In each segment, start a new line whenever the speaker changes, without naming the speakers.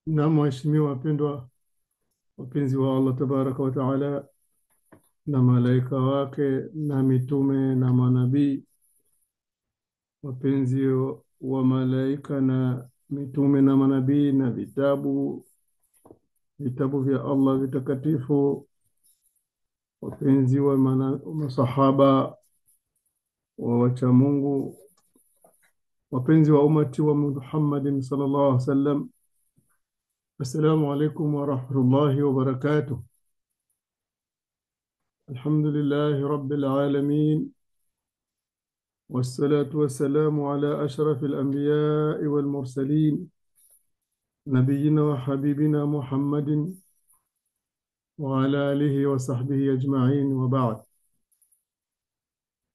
Naam, waheshimiwa wapendwa, wapenzi wa Allah tabaraka wa taala na malaika wake na mitume na manabii, wapenzi wa malaika na mitume na manabii na vitabu vya Allah vitakatifu, wapenzi wa masahaba wa wacha Mungu, wapenzi wa umati wa Muhammadin sallallahu alaihi wasallam. Assalamu alaikum wa rahmatullahi wa barakatuh. Alhamdulillahi rabbil alamin, والصلاة والسلام على أشرف الأنبياء والمرسلين نبينا وحبيبنا محمد وعلى آله وصحبه أجمعين وبعد.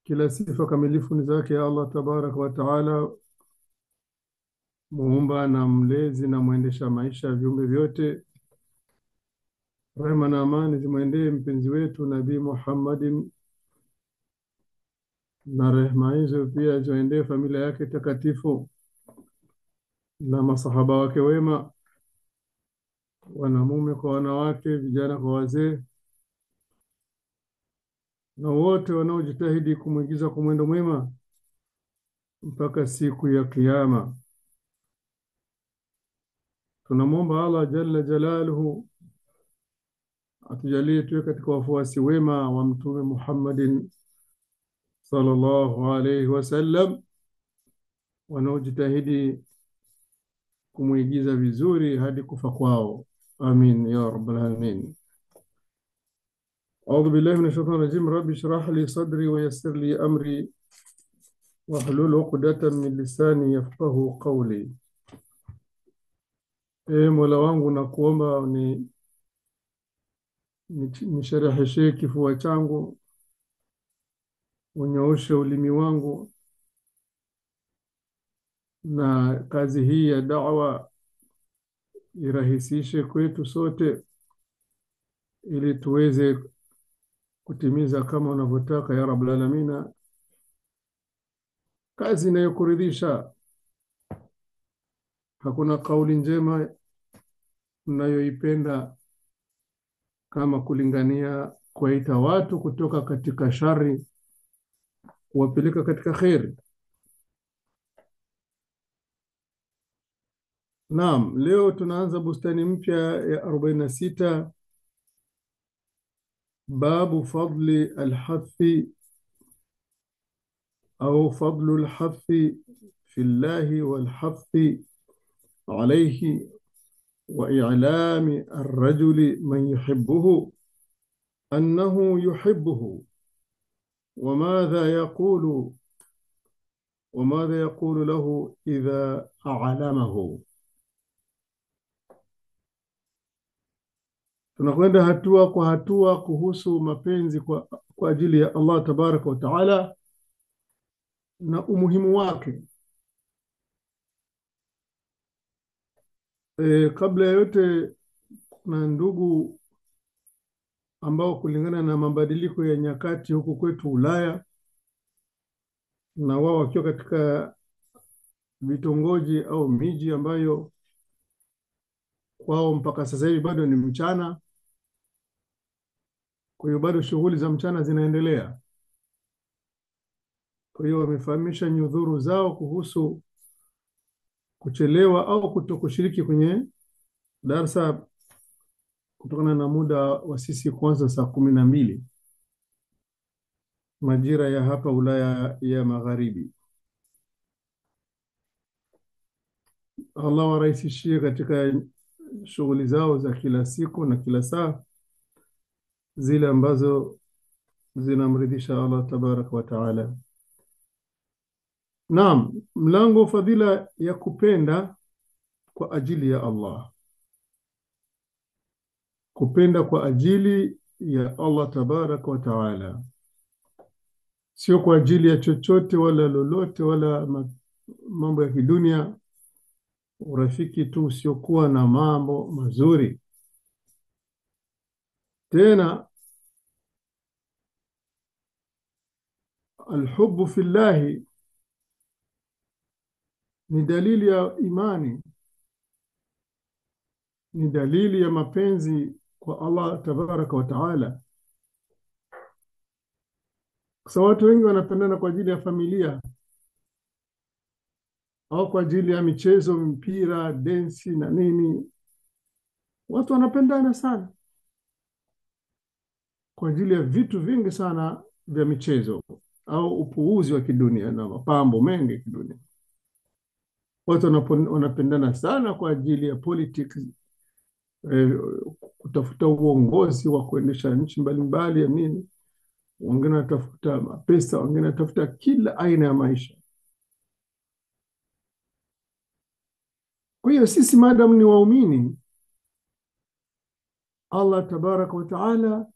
Kila sifa kamilifu ni zake ya Allah tabaraka wa taala, muumba na mlezi na mwendesha maisha ya viumbe vyote. Rehema na amani zimwendee mpenzi wetu Nabii Muhammadin, na rehema hizo pia ziwaendee familia yake takatifu na masahaba wake wema, wanamume kwa wanawake, vijana kwa wazee, na wote wanaojitahidi kumwigiza kwa mwendo mwema mpaka siku ya Kiyama. Tunamwomba Allah jalla jalaluhu atujalie tuwe katika wafuasi wema wa Mtume Muhammadin sallallahu alayhi wasallam, wanaojitahidi kumwigiza vizuri hadi kufa kwao. Amin ya rabbal alamin. أعوذ بالله من الشيطان الرجيم. رب اشرح لي صدري ويسر لي أمري واحلل عقدة من lisani yafqahu qawli. Mola wangu nakuomba nishereheshe kifua changu, unyooshe ulimi wangu, na kazi hii ya da'wa irahisishe kwetu sote, ili tuweze kutimiza kama unavyotaka ya rabbal alamin, kazi inayokuridhisha. Hakuna kauli njema mnayoipenda kama kulingania kuwaita watu kutoka katika shari kuwapeleka katika kheri. Naam, leo tunaanza bustani mpya ya 46, babu fadli alhathi au fadlu alhathi fi llahi walhathi alayhi wa i'lami arrajuli man yuhibbuhu annahu yuhibbuhu وماذا يقول له إذا أعلمه. Tunakwenda hatua kwa hatua kuhusu mapenzi kwa ajili ya Allah tabaraka wa taala na umuhimu wake. Kabla ya yote, kuna ndugu ambao kulingana na mabadiliko ya nyakati huku kwetu Ulaya, na wao wakiwa katika vitongoji au miji ambayo kwao mpaka sasa hivi bado ni mchana, kwa hiyo bado shughuli za mchana zinaendelea. Kwa hiyo wamefahamisha nyudhuru zao kuhusu kuchelewa au kutokushiriki kwenye darsa kutokana na muda wa sisi kuanza saa 12 majira ya hapa Ulaya ya Magharibi. Allah warahisishie katika shughuli zao za kila siku na kila saa, zile ambazo zinamridhisha Allah tabaraka wa taala. Naam, mlango fadhila ya kupenda kwa ajili ya Allah. Kupenda kwa ajili ya Allah tabaraka wa taala, sio kwa ajili ya chochote wala lolote wala mambo ya kidunia, urafiki tu usiokuwa na mambo mazuri. Tena alhubbu fillahi ni dalili ya imani, ni dalili ya mapenzi kwa Allah tabaraka wa taala. Kwa watu wengi wanapendana kwa ajili ya familia au kwa ajili ya michezo, mpira, densi na nini. Watu wanapendana sana kwa ajili ya vitu vingi sana vya michezo au upuuzi wa kidunia na mapambo mengi ya kidunia. Watu wanapendana sana kwa ajili ya politics, kutafuta uongozi wa kuendesha nchi mbalimbali ya nini. Wengine wanatafuta pesa, wengine wanatafuta kila aina ya maisha. Kwa hiyo sisi maadamu ni waumini, Allah tabaraka wa taala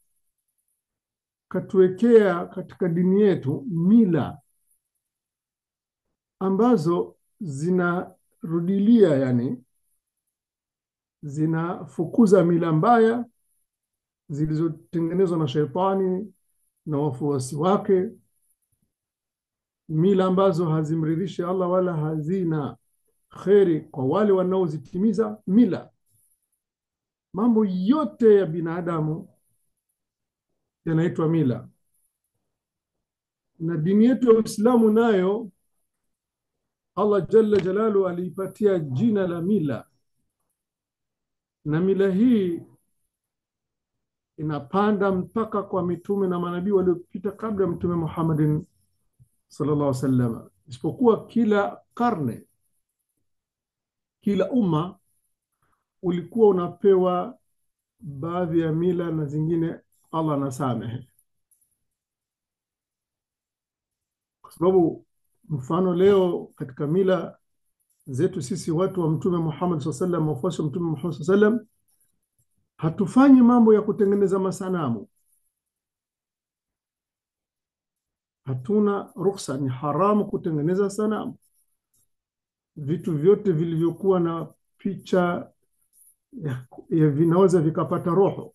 katuwekea katika dini yetu mila ambazo zinarudilia, yani zinafukuza mila mbaya zilizotengenezwa na shetani na wafuasi wake, mila ambazo hazimridhishi Allah wala hazina kheri kwa wale wanaozitimiza mila. Mambo yote ya binadamu yanaitwa mila, na dini yetu ya Uislamu nayo Allah jalla jalalu aliipatia jina la mila, na mila hii inapanda mpaka kwa mitume na manabii waliopita kabla Mtume Muhammadin sallallahu alaihi wasallam, isipokuwa kila karne, kila umma ulikuwa unapewa baadhi ya mila na zingine Allah anasamehe. Kwa sababu mfano leo katika mila zetu sisi watu wa Mtume Muhammad sallallahu alaihi wasallam, wafuasi wa Mtume Muhammad sallallahu alaihi wasallam, hatufanyi mambo ya kutengeneza masanamu. Hatuna ruhusa, ni haramu kutengeneza sanamu. Vitu vyote vilivyokuwa na picha ya vinaweza vikapata roho,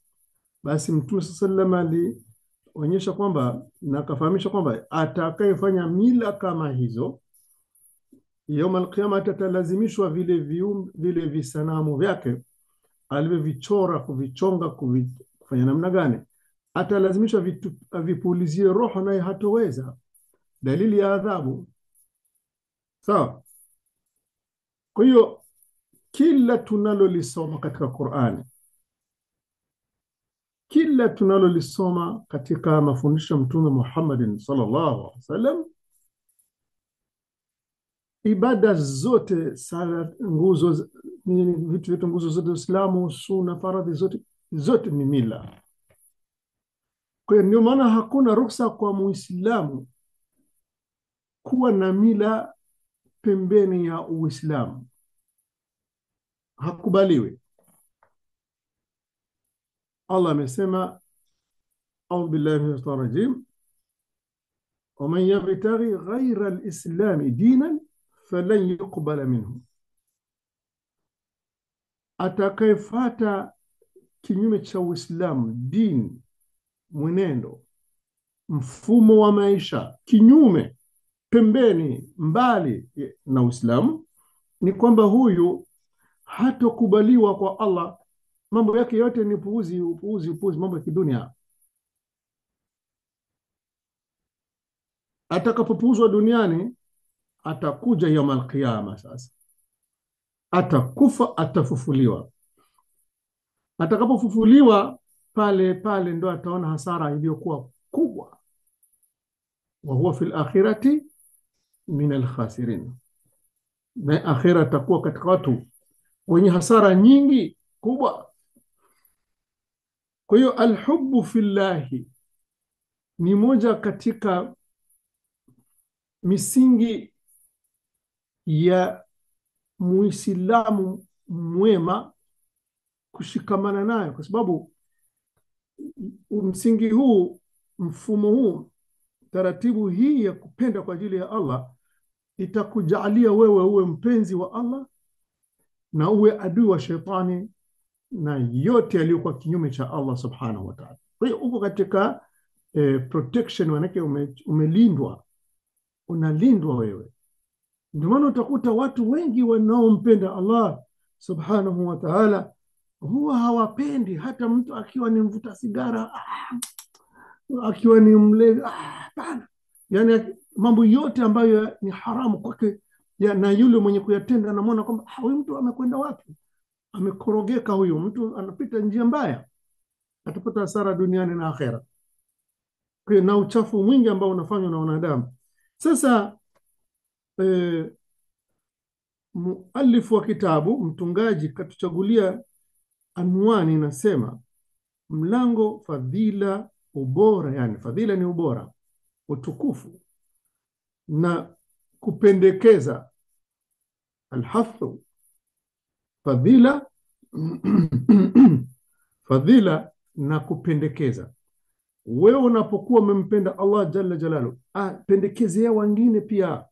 basi Mtume sallallahu alaihi wasallam alionyesha kwamba na akafahamisha kwamba atakayefanya mila kama hizo Yawm al-Qiyama atalazimishwa vile visanamu vyake alivyovichora, kuvichonga, kufanya namna gani, atalazimishwa vipulizie roho, naye hatoweza. Dalili ya adhabu. Sawa. Kwa hiyo kila tunalolisoma katika Qur'ani, kila tunalolisoma katika mafundisho ya Mtume Muhammadin sallallahu alaihi wasallam, ibada zote, sala, nguzo, vitu vyote, nguzo zote za Uislamu, sunna, faradhi zote ni mila. Kwa hiyo ndio maana hakuna ruhusa kwa Muislamu kuwa na mila pembeni ya Uislamu, hakubaliwi. Allah amesema, a'udhu billahi minash shaitani rajim, ومن يبتغي غير الإسلام دينا فلن يقبل منه. Atakayefata kinyume cha Uislamu, dini, mwenendo, mfumo wa maisha kinyume, pembeni, mbali na Uislamu, ni kwamba huyu hatokubaliwa kwa Allah. Mambo yake yote ni upuuzi, mambo ya kidunia. Atakapopuuzwa duniani, atakuja Yawm al-Qiyama. Sasa atakufa, atafufuliwa. Atakapofufuliwa pale ndo ataona hasara iliyokuwa kubwa. Wa huwa fil akhirati min al-khasirin, na akhira atakuwa katika watu wenye hasara nyingi kubwa. Kwa hiyo alhubbu fillahi ni moja katika misingi ya Muislamu mwema kushikamana nayo, kwa sababu msingi huu, mfumo huu, taratibu hii ya kupenda kwa ajili ya Allah itakujalia wewe uwe mpenzi wa Allah, na uwe adui wa shetani na yote yaliyokuwa kinyume cha Allah subhanahu wa ta'ala. Kwa hiyo uko katika protection, manake umelindwa, unalindwa wewe. Ndio maana utakuta watu wengi wanaompenda Allah subhanahu wa ta'ala huwa hawapendi hata mtu akiwa ni mvuta sigara, akiwa ni mlevi, hapana. Yani mambo yote ambayo ni haramu kwake na yule mwenye kuyatenda anamwona kwamba huyu mtu amekwenda wapi, amekorogeka, huyu mtu anapita njia mbaya, atapata hasara duniani na akhera. Na uchafu mwingi ambao unafanywa na wanadamu. Sasa mualifu wa kitabu, mtungaji, katuchagulia anwani, inasema mlango fadhila, ubora. Yani fadhila ni ubora, utukufu na kupendekeza. Alhathu, fadhila fadhila na kupendekeza. Wewe unapokuwa umempenda Allah jalla jalalu, pendekezea wengine pia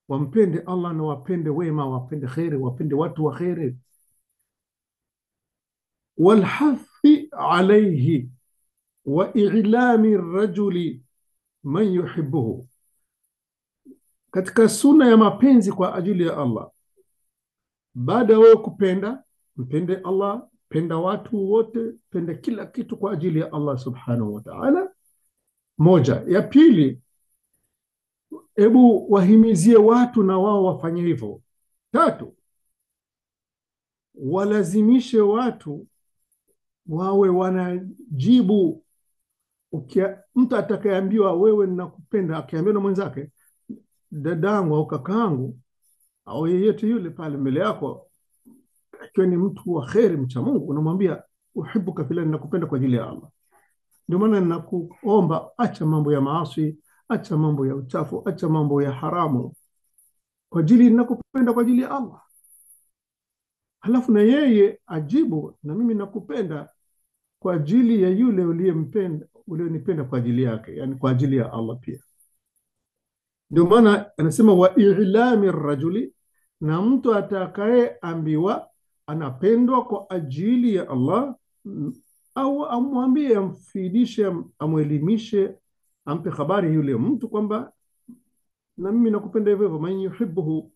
wampende Allah na wapende wema, wapende khairi, wapende watu wa khairi. Walhathi alayhi wa i'lami rajuli man yuhibbuhu, katika sunna ya mapenzi kwa ajili ya Allah. Baada wewe kupenda, mpende Allah, penda watu wote, penda kila kitu kwa ajili ya Allah subhanahu wa ta'ala. Moja. Ya pili, hebu wahimizie watu na wao wafanye hivyo. Tatu, walazimishe watu wawe wanajibu. Mtu atakayeambiwa wewe ninakupenda, akiambiwa na mwenzake dadangu au kakaangu au yeyote yule pale mbele yako, akiwa ni mtu wa kheri, mcha Mungu, unamwambia uhibbuka fillah, ninakupenda kwa ajili ya Allah. Ndio maana ninakuomba, acha mambo ya maasi, acha mambo ya uchafu, acha mambo ya haramu, kwa ajili ninakupenda kwa ajili ya Allah. Halafu na yeye ajibu, na mimi nakupenda kwa ajili ya yule uliyempenda, ulionipenda kwa ajili yake, yani kwa ajili ya Allah pia. Ndio maana anasema wa i'lami rajuli, na mtu atakayeambiwa anapendwa kwa ajili ya Allah, au amwambie, amfidishe, amwelimishe, ampe habari yule mtu kwamba na mimi nakupenda hivyo. Man yuhibbuhu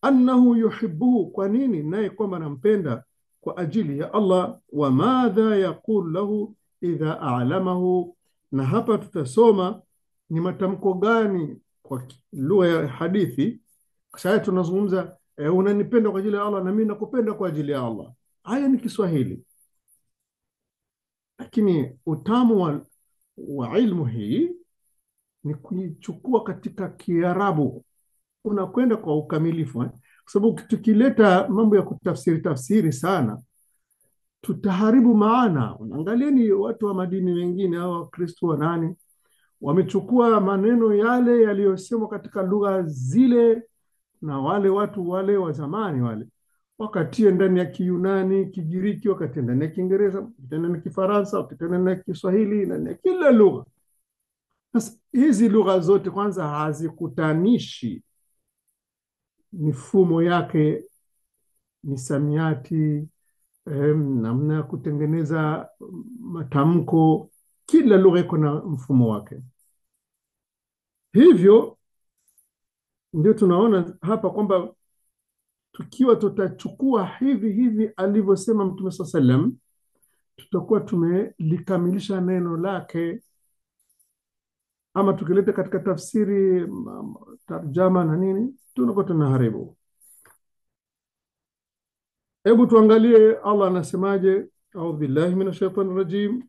annahu yuhibbuhu, kwa nini? Naye kwamba nampenda kwa ajili ya Allah. Wa madha yaqul lahu idha a'lamahu, na hapa tutasoma ni matamko gani kwa lugha ya hadithi. Sasa tunazungumza unanipenda kwa ajili ya Allah na mimi nakupenda kwa ajili ya Allah. Haya ni Kiswahili, lakini utamu wa ilmu hii ni kuichukua katika Kiarabu, unakwenda kwa ukamilifu, kwa sababu tukileta mambo ya kutafsiri sana tutaharibu maana. Angalieni watu wa madini mengine au Wakristo wa nani, wamechukua maneno yale yaliyosemwa katika lugha zile na wale watu wale wa zamani wale, wakatie ndani ya Kiyunani, Kigiriki, wakatie ndani ya Kiingereza, wakatie ndani ya Kifaransa, wakatie ndani ya Kiswahili, ndani ya kila lugha. Sasa hizi lugha zote kwanza hazikutanishi mifumo yake, misamiati, namna ya kutengeneza matamko. Kila lugha iko na mfumo wake. Hivyo ndio tunaona hapa kwamba tukiwa tutachukua hivi alivyosema Mtume SAW, tutakuwa tumelikamilisha neno lake. Ama tukileta katika tafsiri, tarjama na nini, tunakuwa tunaharibu. Hebu tuangalie Allah anasemaje. A'udhu billahi minash shaitani rajim.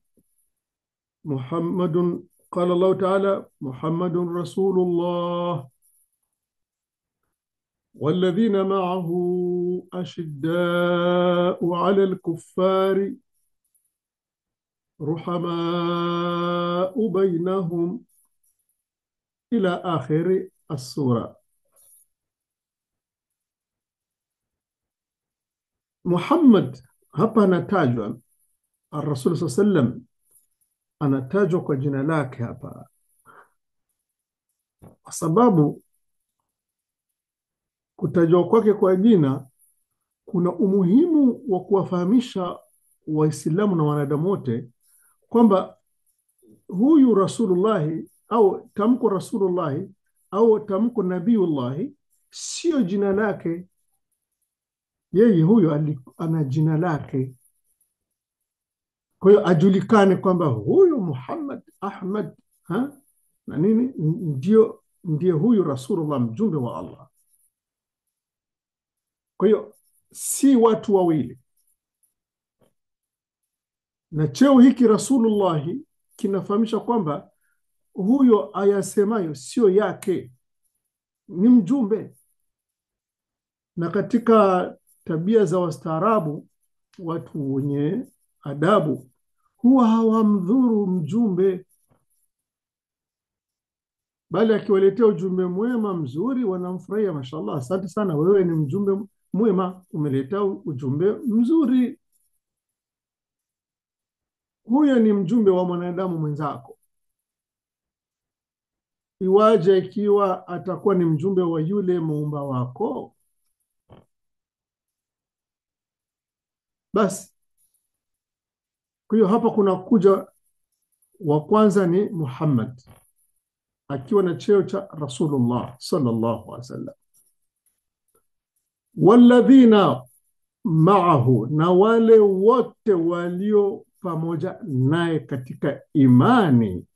Muhammadun, qala Allah ta'ala, Muhammadun Rasulullah والذين معه أشداء على الكفار رحماء بينهم إلى آخر السورة. Muhammad hapa anatajwa, Ar-Rasul sallam anatajwa kwa jina lake hapa, kwa sababu kutajwa kwake kwa jina kuna umuhimu wa kuwafahamisha Waislamu na wanadamu wote kwamba huyu Rasulullahi au tamko Rasulullahi au tamko Nabiullahi sio jina lake yeye, huyo ana jina lake. Kwa hiyo ajulikane kwamba huyu Muhammad Ahmad na nini ndio huyu Rasulullah, mjumbe wa Allah. Kwa hiyo si watu wawili, na cheo hiki Rasulullahi kinafahamisha kwamba huyo ayasemayo sio yake, ni mjumbe. Na katika tabia za wastaarabu, watu wenye adabu huwa hawamdhuru mjumbe, bali akiwaletea ujumbe mwema mzuri wanamfurahia. Mashallah, asante sana, wewe ni mjumbe mwema, umeleta ujumbe mzuri. Huyo ni mjumbe wa mwanadamu mwenzako. Iwaje ikiwa atakuwa ni mjumbe wa yule muumba wako? Basi kwa hiyo hapa kuna kuja wa kwanza ni Muhammad akiwa na cheo cha Rasulullah sallallahu alaihi wasallam, walladhina ma'ahu, na wale wote walio pamoja naye katika imani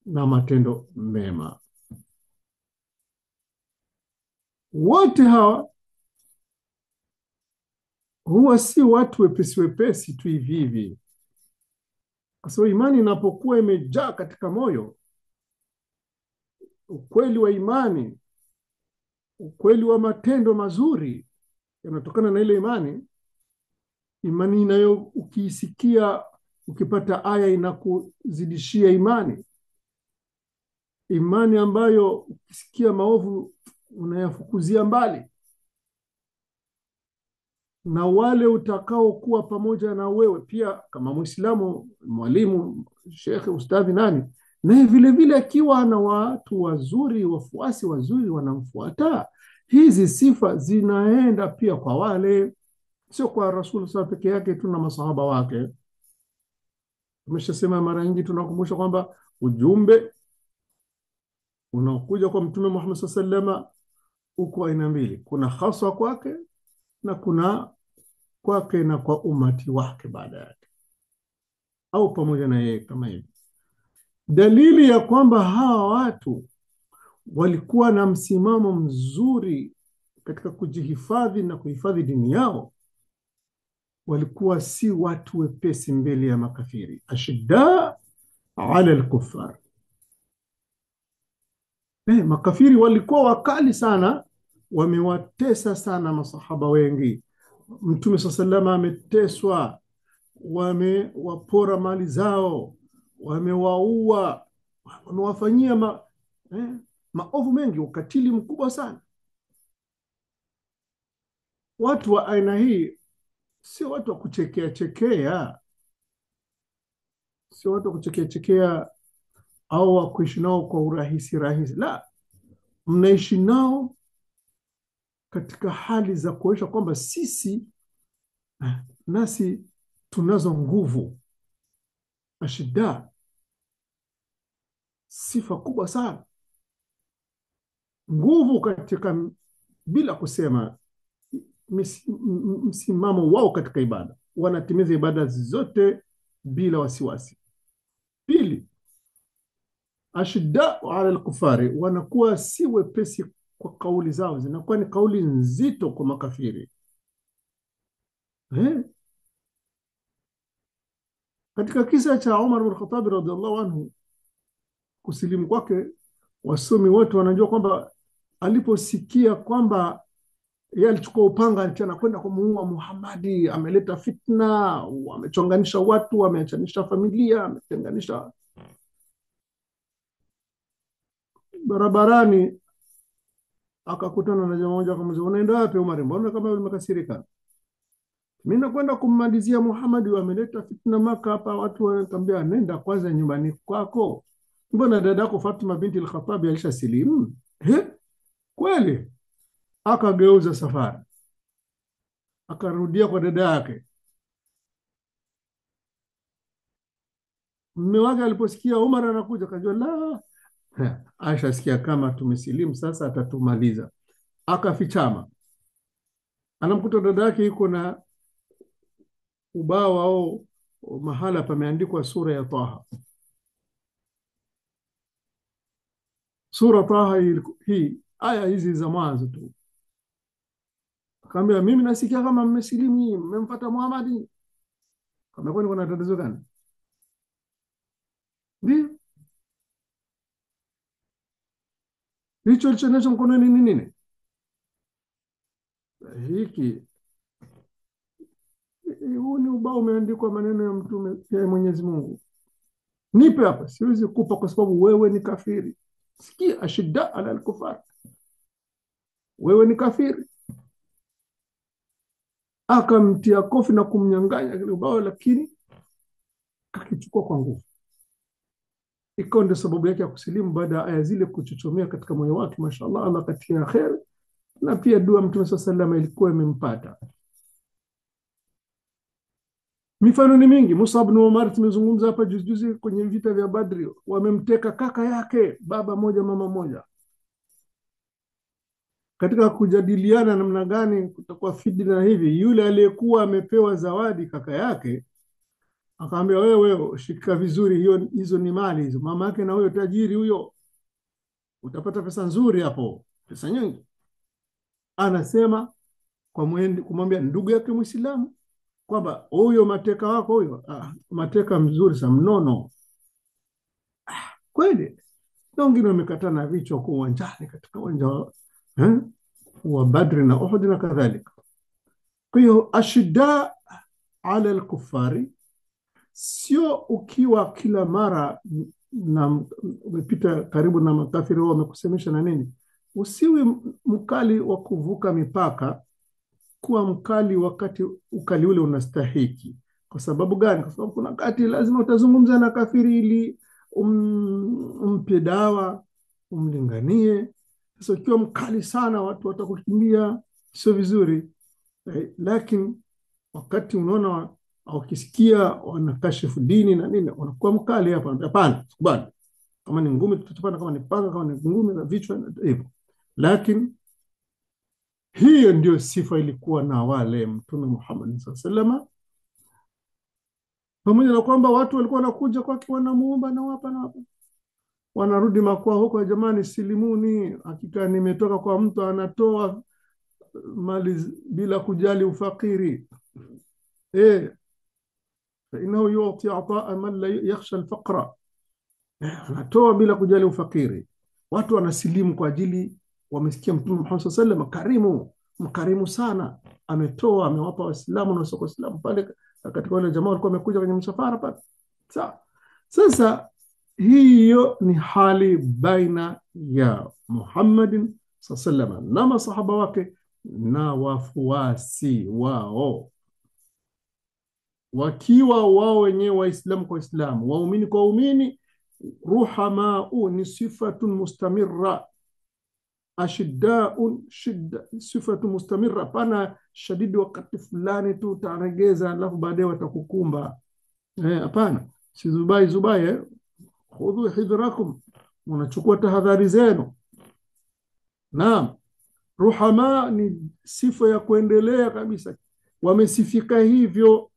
na matendo mema. Wote hawa huwa si watu wepesi wepesi tu hivi hivi, kwa sababu imani inapokuwa imejaa katika moyo, ukweli wa imani, ukweli wa matendo mazuri yanatokana na ile imani. Imani inayo ukiisikia, ukipata aya inakuzidishia imani. Imani ambayo ukisikia maovu unayafukuzia mbali. Na wale utakao kuwa pamoja na wewe pia, kama Muislamu, mwalimu, shekhe, ustadhi, nani, naye vile vile akiwa na watu wazuri, wafuasi wazuri wanamfuata, hizi sifa zinaenda pia kwa wale, sio kwa Rasul peke yake tu na masahaba wake. Tumeshasema mara nyingi, tunakumbusha kwamba ujumbe unaokuja kwa Mtume Muhammad sallallahu alaihi wasallam uko aina mbili, kuna haswa kwake na kuna kwake na kwa umati wake baada yake, au pamoja na yeye kama hivi. Dalili ya kwamba hawa watu walikuwa na msimamo mzuri katika kujihifadhi na kuhifadhi dini yao, walikuwa si watu wepesi mbele ya makafiri. Ashidda ala al-kuffar, makafiri walikuwa wakali sana, wamewatesa sana masahaba wengi. Mtume sallallahu ameteswa, wamewapora mali zao, wamewaua, wamewafanyia maovu mengi, ukatili mkubwa sana. Watu wa aina hii sio watu wa kuchekea chekea, sio watu wa kuchekea chekea au wa kuishi nao kwa urahisi rahisi. La, mnaishi nao katika hali za kuonyesha kwamba sisi nasi tunazo nguvu. Ashida, sifa kubwa sana, nguvu katika, bila kusema, msimamo wao katika ibada, wanatimiza ibada zote bila wasiwasi. Pili, ashida ala al-kufari, wanakuwa si wepesi kwa kauli zao, zinakuwa ni kauli nzito kwa makafiri. Katika kisa cha Umar bin Khattab radhiallahu anhu, kusilimu kwake, wasomi wote wanajua kwamba aliposikia kwamba yeye alichukua upanga alichana kwenda kumuua Muhammadi, ameleta fitna, amechonganisha watu, ameachanisha familia, ametenganisha, barabarani akakutana na jamaa mmoja, akamwambia, unaenda wapi Umar? Mbona kama umekasirika? Mimi nakwenda kummalizia Muhammad, ameleta fitna Maka hapa. Watu wananiambia nenda kwanza nyumbani kwako, mbona dadako Fatima binti al-Khattab alishasilimu? Kweli? Akageuza safari, Akarudia kwa dada yake. Mume wake aliposikia Umar anakuja, akajua la, Aisha sikia kama tumesilimu sasa, atatumaliza. Akafichama, anamkuta dada yake yuko na ubao au mahala pameandikwa sura ya Taha. Sura Taha hii aya hizi za mwanzo tu. Akamwambia, mimi nasikia kama mmesilimu, mmemfuata Muhammad. Kama kwani kuna tatizo gani? Ndio hicho alichonacho mkononi ni nini? Hiki huu ni ubao umeandikwa maneno ya mtume ya Mwenyezi Mungu. Nipe hapa, siwezi kupa kwa sababu wewe ni kafiri. Sikia, ashidda ala al-kufar, wewe ni kafiri. Akamtia kofi na kumnyang'anya kile ubao, lakini akichukua kwa nguvu. Ikawa ndio sababu yake ya kusilimu, baada ya aya zile kuchochomea katika moyo wake. Mashaallah, Allah katia khair, na pia dua Mtume sallallahu alayhi ilikuwa imempata. Mifano ni mingi. Mus'ab ibn Umar tumezungumza hapa juzi kwenye vita vya Badri, wamemteka kaka yake, baba moja mama moja. Katika kujadiliana namna gani kutakuwa fidna hivi, yule aliyekuwa amepewa zawadi kaka yake akamwambia, wewe shika vizuri, hizo ni mali hizo, mama yake na huyo tajiri huyo, utapata pesa nzuri hapo, pesa nyingi. Anasema kumwambia ndugu yake Muislamu kwamba huyo mateka wako huyo, mateka mzuri sana, mnono kweli. Na wengine wamekatana vichwa kwa uwanjani, katika uwanja wa Badri na Uhud na kadhalika. Kwa hiyo ashidda ala al-kuffari sio ukiwa kila mara na umepita karibu na makafiri wao wamekusemesha na nini. Usiwe mkali wa kuvuka mipaka, kuwa mkali wakati ukali ule unastahiki. Kwa sababu gani? Kwa sababu kuna wakati lazima utazungumza na kafiri ili umpe dawa, umlinganie. Sasa ukiwa mkali sana watu watakukimbia, sio vizuri. Lakini wakati unaona au ukisikia wanakashifu dini na nini, wanakuwa mkali hapa, hapana, sikubali. Kama ni ngumi tutapana, kama ni panga, kama ni ngumi na vichwa hivyo. Lakini hiyo ndio sifa ilikuwa na wale Mtume Muhammad sallallahu alaihi wasallam, pamoja na kwamba watu walikuwa wanakuja kwake wanamuomba na wapa, wanarudi makwao huko, jamani silimuni, hakika nimetoka kwa mtu anatoa mali bila kujali ufakiri. Innahu yu'ti ataa man la yakhsha al-faqra, anatoa bila kujali ufakiri. Watu wanasilimu kwa ajili wamesikia Mtume Muhammad sallallahu alaihi wasallam mkarimu sana, ametoa, amewapa Waislamu na wasio Waislamu pale katika wale jamaa walikuwa wamekuja kwenye msafara pale. Sasa hiyo ni hali baina ya Muhammadin sallallahu alaihi wasallam na masahaba wake na wafuasi wao, wakiwa wao wenyewe Waislamu kwa Waislamu, waumini kwa waumini. Ruhamau ni sifatun mustamirra, ashiddaun shidda sifatu mustamirra, pana shadidi wakati fulani tu utaregeza, alafu baadaye watakukumba. Hapana, si zubai, khudhu hidrakum, unachukua tahadhari zenu. Naam, ruhama ni sifa ya kuendelea kabisa, wamesifika hivyo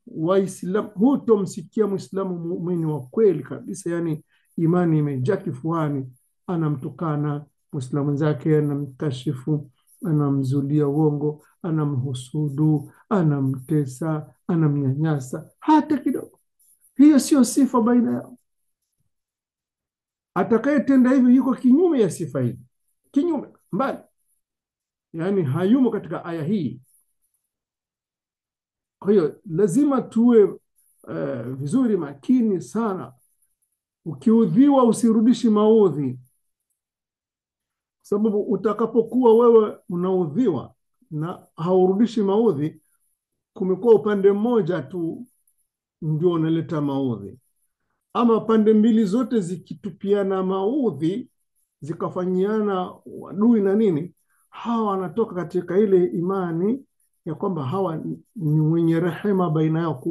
Waislamu. Hutomsikia Muislamu muumini wa kweli kabisa, yani imani imejaa kifuani, anamtukana Muislamu mwenzake, anamkashifu, anamzulia uongo, anamhusudu, anamtesa, anamnyanyasa hata kidogo. Hiyo sio sifa baina yao. Atakayetenda hivyo yuko kinyume ya sifa hii, kinyume mbali, yani hayumo katika aya hii. Kwa hiyo lazima tuwe vizuri makini sana. Ukiudhiwa usirudishi maudhi, sababu utakapokuwa wewe unaudhiwa na haurudishi maudhi, kumekuwa upande mmoja tu ndio unaleta maudhi. Ama pande mbili zote zikitupiana maudhi, zikafanyiana wadui na nini, hawa wanatoka katika ile imani ya kwamba hawa ni wenye rehema baina yao,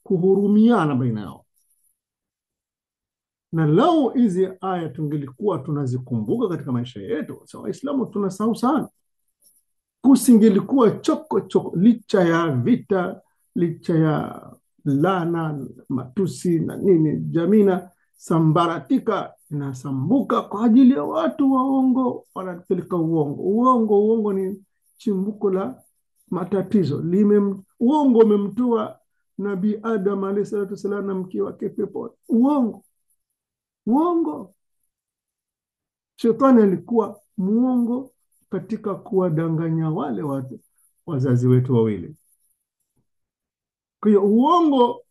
kuhurumiana baina yao. Na lau hizi aya tungelikuwa tunazikumbuka katika maisha yetu, sa Waislamu tunasahau sana, kusingelikuwa choko choko, licha ya vita, licha ya lana, matusi na nini, jamina sambaratika inasambuka kwa ajili ya watu waongo, wanapeleka uongo. Uongo ni chimbuko la matatizo. Uongo umemtoa Nabii Adam alayhi salatu wasalam na mke wake peponi. Uongo. Shetani alikuwa muongo katika kuwadanganya wale watu, wazazi wetu wawili. Kwa hiyo uongo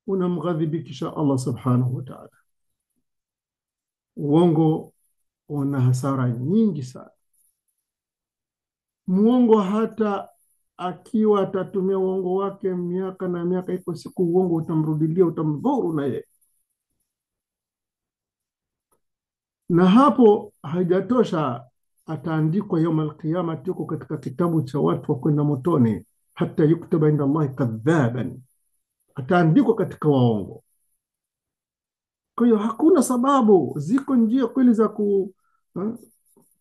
unamghadhibikisha Allah subhanahu wa ta'ala. Uongo una hasara nyingi sana. Muongo hata akiwa atatumia uongo wake miaka na miaka, iko siku uongo utamrudilia, utamdhuru na yeye. Na hapo haijatosha, ataandikwa yaum al-qiyama, tuko katika kitabu cha watu wa kwenda motoni, hata yuktaba inda Allah kadhaban, ataandikwa katika waongo. Kwa hiyo hakuna sababu, ziko njia kweli za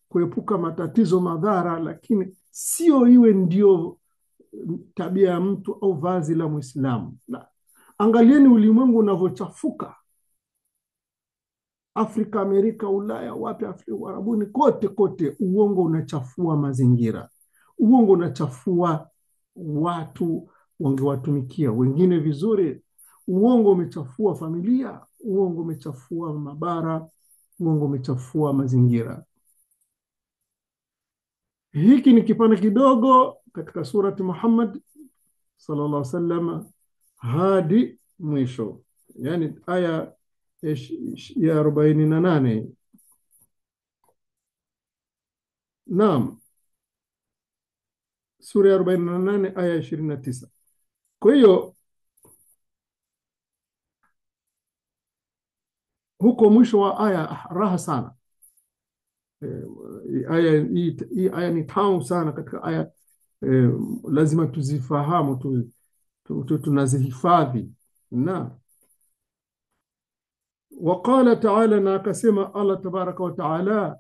kuepuka matatizo, madhara, lakini sio iwe ndio tabia ya mtu au vazi la Muislamu. Angalieni ulimwengu unavyochafuka. Afrika, Amerika, Ulaya, wapi, Afrika, Uarabuni, kote uongo unachafua mazingira. Uongo unachafua watu, wangewatumikia wengine vizuri. Uongo umechafua familia, uongo umechafua mabara, uongo umechafua mazingira. Hiki ni kipande kidogo katika surati Muhammad sallallahu alaihi wasallam hadi mwisho, yani aya ya 48. Naam, sura ya 48 aya 29. Kwa hiyo huko mwisho wa aya raha sana. Hii aya ni tamu sana katika aya, lazima tuzifahamu, tunazihifadhi. Na waqala ta'ala, na akasema Allah tabaraka wa ta'ala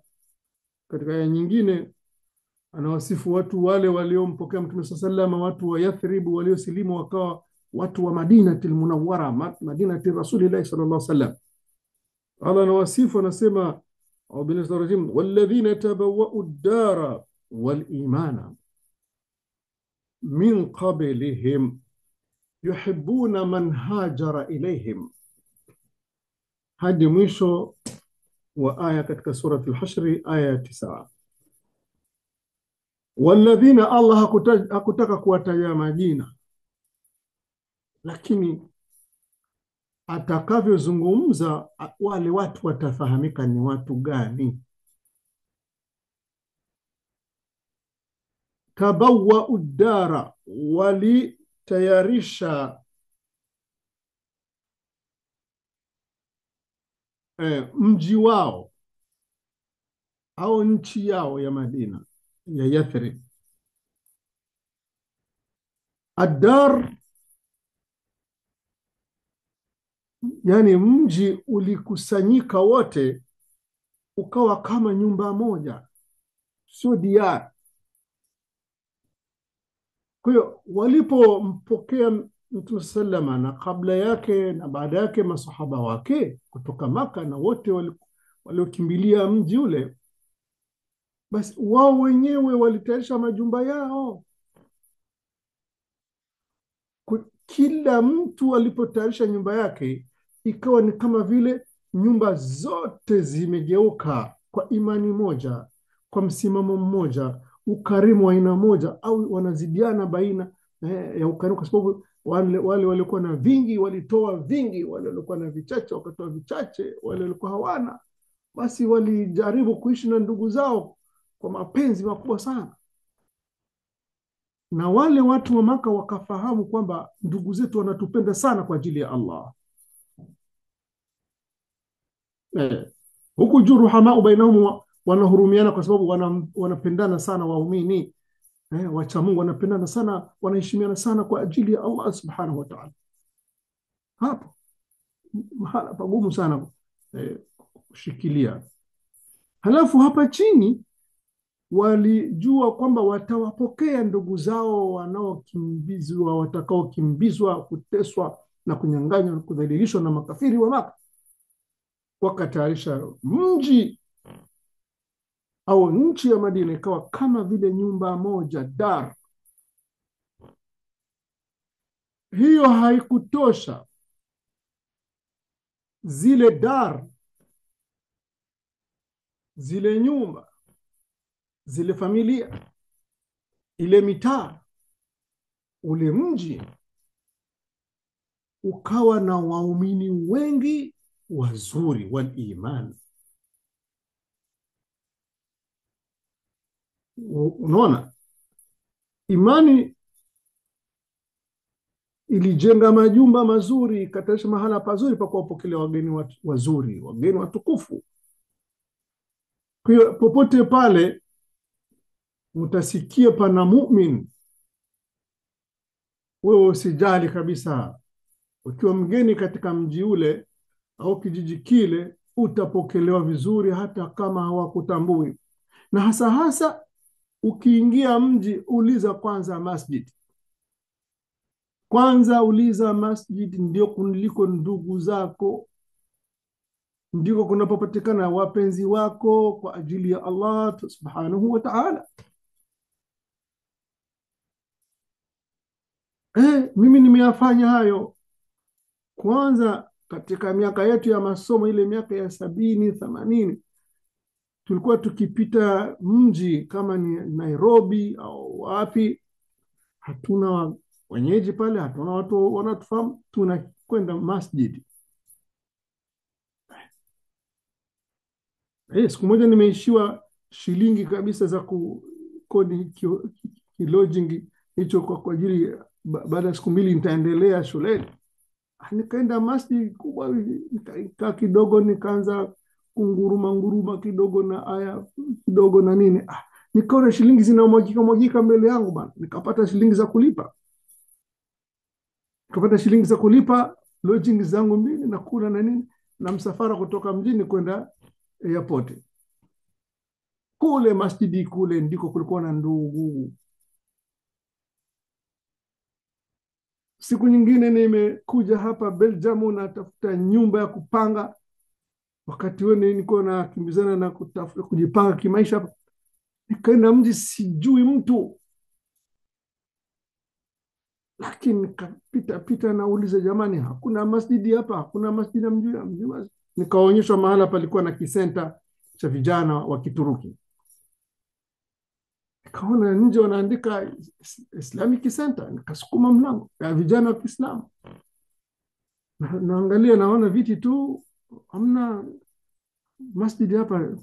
katika aya nyingine, anawasifu watu wale waliompokea Mtume sallallahu, watu wa Yathrib waliosilimu wakawa watu wa Madinatul Munawwara, Madinati Rasulillah sallallahu alaihi wasallam. Allah anawasifu, anasema walladhina tabawwa'u ad-dara wal imana min qablihim yuhibbuna man hajara ilayhim, hadi mwisho wa aya katika surati al-Hashr aya 9. Walladhina, Allah hakutaka kuwataja majina, lakini atakavyozungumza wale watu watafahamika ni watu gani. Tabawwa'u ad-dara, walitayarisha mji wao au nchi yao ya Madina, ya Yathrib. Ad-dar, yani mji ulikusanyika wote ukawa kama nyumba moja, sio diar. Kwa hiyo walipompokea Mtume sallama, na kabla yake na baada yake masahaba wake kutoka Maka na wote waliokimbilia mji ule, basi wao wenyewe walitayarisha majumba yao. Kila mtu alipotayarisha nyumba yake, ikawa ni kama vile nyumba zote zimegeuka kwa imani moja, kwa msimamo mmoja, ukarimu wa aina moja, au wanazidiana baina ya ukarimu, kwa sababu wale walikuwa na vingi walitoa vingi, wale walikuwa na vichache wakatoa vichache, wale walikuwa hawana basi walijaribu kuishi na ndugu zao kwa mapenzi makubwa sana. Na wale watu wa Maka wakafahamu kwamba ndugu zetu wanatupenda sana kwa ajili ya Allah. Huku juu ruhamau bainahum, wanahurumiana kwa sababu wanapendana sana waumini. wacha Mungu wanapendana sana, wanaheshimiana sana kwa ajili ya Allah subhanahu wa ta'ala. Hapo mahala pagumu sana kushikilia. Halafu hapa chini walijua kwamba watawapokea ndugu zao wanaokimbizwa, watakaokimbizwa, kuteswa na kunyang'anywa na kudhalilishwa na makafiri wa Maka. Wakatayarisha mji au nchi ya Madina ikawa kama vile nyumba moja, dar. Hiyo haikutosha. Zile dar, zile nyumba, zile familia, ile mitaa, ule mji ukawa na waumini wengi wazuri wal iman. Unaona, imani ilijenga majumba mazuri, ikatayarisha mahala pazuri pa kuwapokelea wageni wazuri, wageni watukufu. Kwa hiyo popote pale utasikia pana mu'min, wewe usijali kabisa. Ukiwa mgeni katika mji ule au kijiji kile, utapokelewa vizuri hata kama hawakutambui. Na hasa hasa ukiingia mji, uliza kwanza masjid. Kwanza uliza masjid, ndio kuliko ndugu zako, ndiko kunapopatikana wapenzi wako kwa ajili ya Allah subhanahu wa ta'ala. Mimi nimeyafanya hayo. Kwanza katika miaka yetu ya masomo, ile miaka ya 70, 80, tulikuwa tukipita mji kama ni Nairobi au wapi, hatuna wenyeji pale, hatuna watu wanatufahamu, tunakwenda masjid. Siku moja nimeishiwa shilingi kabisa za kukodi kilojingi hicho kwa ajili, baada ya siku 2 nitaendelea shuleni. Nikaenda masjid kubwa, nikakaa kidogo, nikaanza nguruma kidogo na aya kidogo na nini. Nikaona shilingi zinamwagika mbele yangu bana. Nikapata shilingi za kulipa lodging zangu 2 na kula na nini, na msafara kutoka mjini kwenda airport. Kule masjidi kule ndiko kulikuwa na ndugu. Siku nyingine nimekuja hapa Belgium, natafuta nyumba ya kupanga. Wakati huo nilikuwa nakimbizana na kutafuta kujipanga kimaisha. Nikaenda mji, sijui mtu, lakini nikapita nauliza, jamani, hakuna masjidi hapa? Hakuna masjidi ya mji? Nikaonyeshwa mahala palikuwa na kisenta cha vijana wa Kituruki. Nikaona nje wanaandika Islamic Center. Nikasukuma mlango ya vijana wa Kiislamu. Naangalia, naona viti tu, hamna masjidi hapa.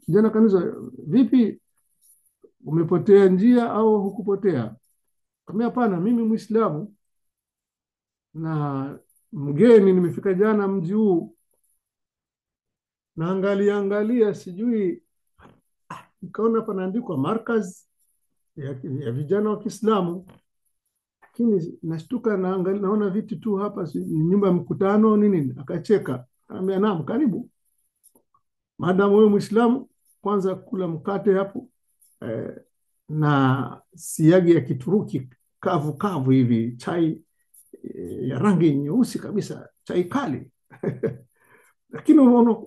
Kijana kaniuliza, vipi, umepotea njia au hukupotea? Kama hapana, mimi Muislamu na mgeni, nimefika jana mji huu. Naangalia sijui, nikaona panaandikwa markaz ya vijana wa Kiislamu, lakini nashtuka, naangalia naona viti tu hapa, nyumba ya mkutano nini. Akacheka, anambia, naam, karibu, maadamu wewe Muislamu, kwanza kula mkate hapo na siagi ya Kituruki kavu hivi, chai ya rangi nyeusi kabisa, chai kali lakini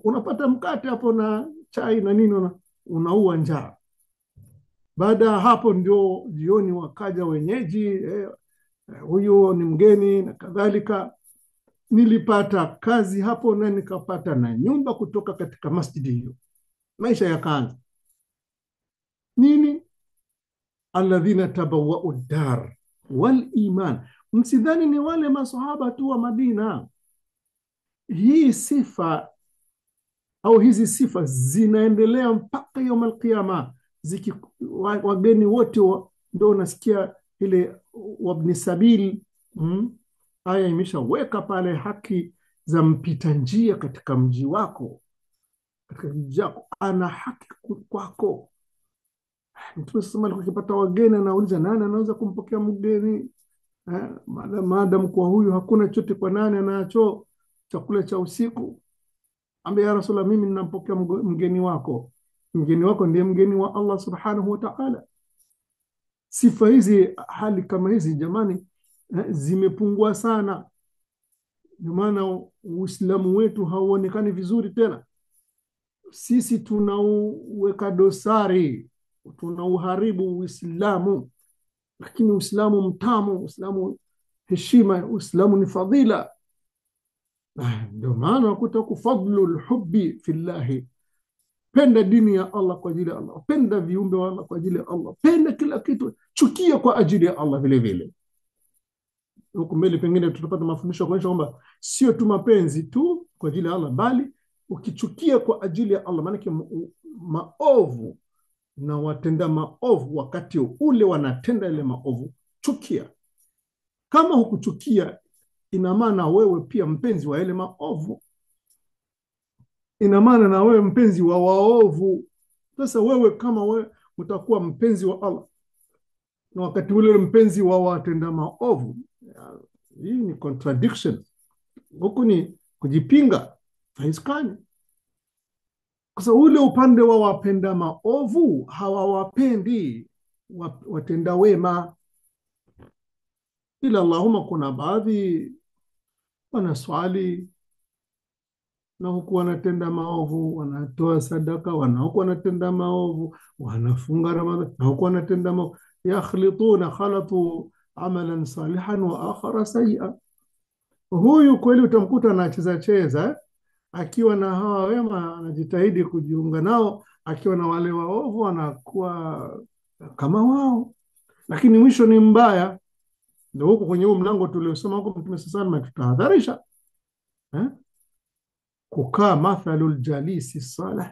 unapata mkate hapo na chai na nini, unaua njaa. Baada ya hapo ndio jioni wakaja wenyeji, huyo ni mgeni na kadhalika. Nilipata kazi hapo na nikapata na nyumba kutoka katika masjidi hiyo. Maisha yakaanza nini, alladhina tabawwa'u dar wal iman. Msidhani ni wale masahaba tu wa Madina. Hii sifa au hizi sifa zinaendelea mpaka yaum al-qiyama. Wageni wote ndio unasikia ile wabni sabili. Aya imeshaweka pale haki za mpita njia katika mji wako, katika mji wako ana haki kwako. Mtume sasa alikuwa akipata wageni anauliza nani anaweza kumpokea mgeni? Maadamu kwa huyu hakuna chote, kwa nani anacho chakula cha usiku? Ambia ya Rasulullah, mimi ninampokea mgeni wako. Mgeni wako ndiye mgeni wa Allah subhanahu wa ta'ala. Sifa hizi, hali kama hizi jamani, zimepungua sana. Ndio maana Uislamu wetu hauonekani vizuri tena. Sisi tunauweka dosari, tunauharibu Uislamu. Lakini Uislamu mtamu, Uislamu heshima, Uislamu ni fadhila. Ndio maana unakuta kufadlu lhubbi fillahi, penda dini ya Allah kwa ajili ya Allah, penda viumbe wa Allah kwa ajili ya Allah, penda kila kitu, chukia kwa ajili ya Allah vile vile. Huko mbele pengine tutapata mafundisho kuonyesha kwamba sio tu mapenzi tu kwa ajili ya Allah, bali ukichukia kwa ajili ya Allah, maana maovu na watenda maovu wakati ule wanatenda ile maovu, chukia. Kama hukuchukia, ina maana wewe pia mpenzi wa ile maovu, ina maana na wewe mpenzi wa waovu. Sasa wewe kama wewe utakuwa mpenzi wa Allah na wakati ule mpenzi wa watenda maovu, hii ni contradiction. Huku ni kujipinga, haiskani. Kwa sababu ule upande wa wapenda maovu hawawapendi watenda wema. Ila Allahumma, kuna baadhi wanaswali na huku wanatenda maovu, wanatoa sadaka na huku wanatenda maovu, wanafunga Ramadhani na huku wanatenda maovu. Khalatu amalan salihan wa akhara sayyi'a. Huyu kweli utamkuta anacheza cheza akiwa na hawa wema, anajitahidi kujiunga nao, akiwa na wale waovu anakuwa kama wao, lakini mwisho ni mbaya. Ndio huko kwenye huu mlango tuliosoma huko Mtume sana tutahadharisha kukaa mathalul jalisi salih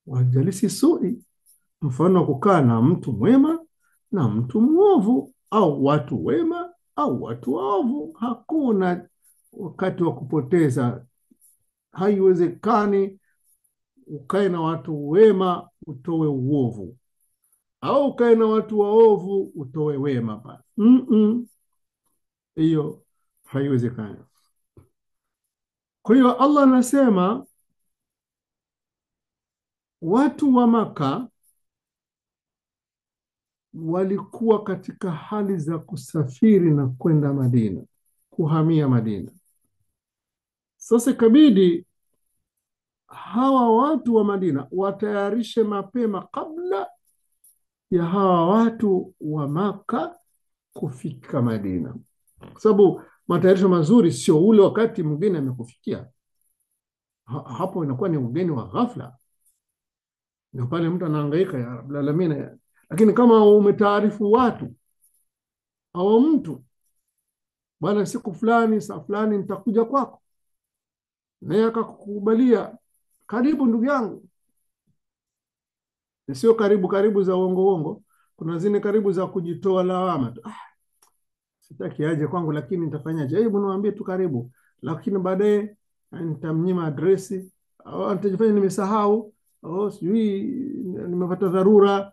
wa jalisi sui, mfano kukaa na mtu mwema na mtu mwovu, au watu wema au watu waovu. Hakuna wakati wa kupoteza. Haiwezekani ukae na watu wema utowe uovu, au ukae na watu waovu utowe wema pale. Hiyo haiwezekani. Kwa hiyo Allah anasema watu wa Maka walikuwa katika hali za kusafiri na kwenda Madina, kuhamia Madina. Sasa ikabidi hawa watu wa Madina watayarishe mapema kabla ya hawa watu wa Maka kufika Madina, kwa sababu matayarisho mazuri sio ule wakati mgeni amekufikia. Hapo inakuwa ni ugeni wa ghafla, ndio pale mtu anahangaika ya Rabbul Alamin. Lakini kama umetaarifu watu au mtu, bwana, siku fulani saa fulani nitakuja kwako, naye akakukubalia, karibu ndugu yangu. Sio karibu za uongo. Kuna zile karibu za kujitoa lawama tu. Sitaki aje kwangu, lakini nitafanyaje? Hebu niwaambie tu karibu, lakini baadaye nitamnyima adresi, au nitajifanya nimesahau, au sijui nimepata dharura.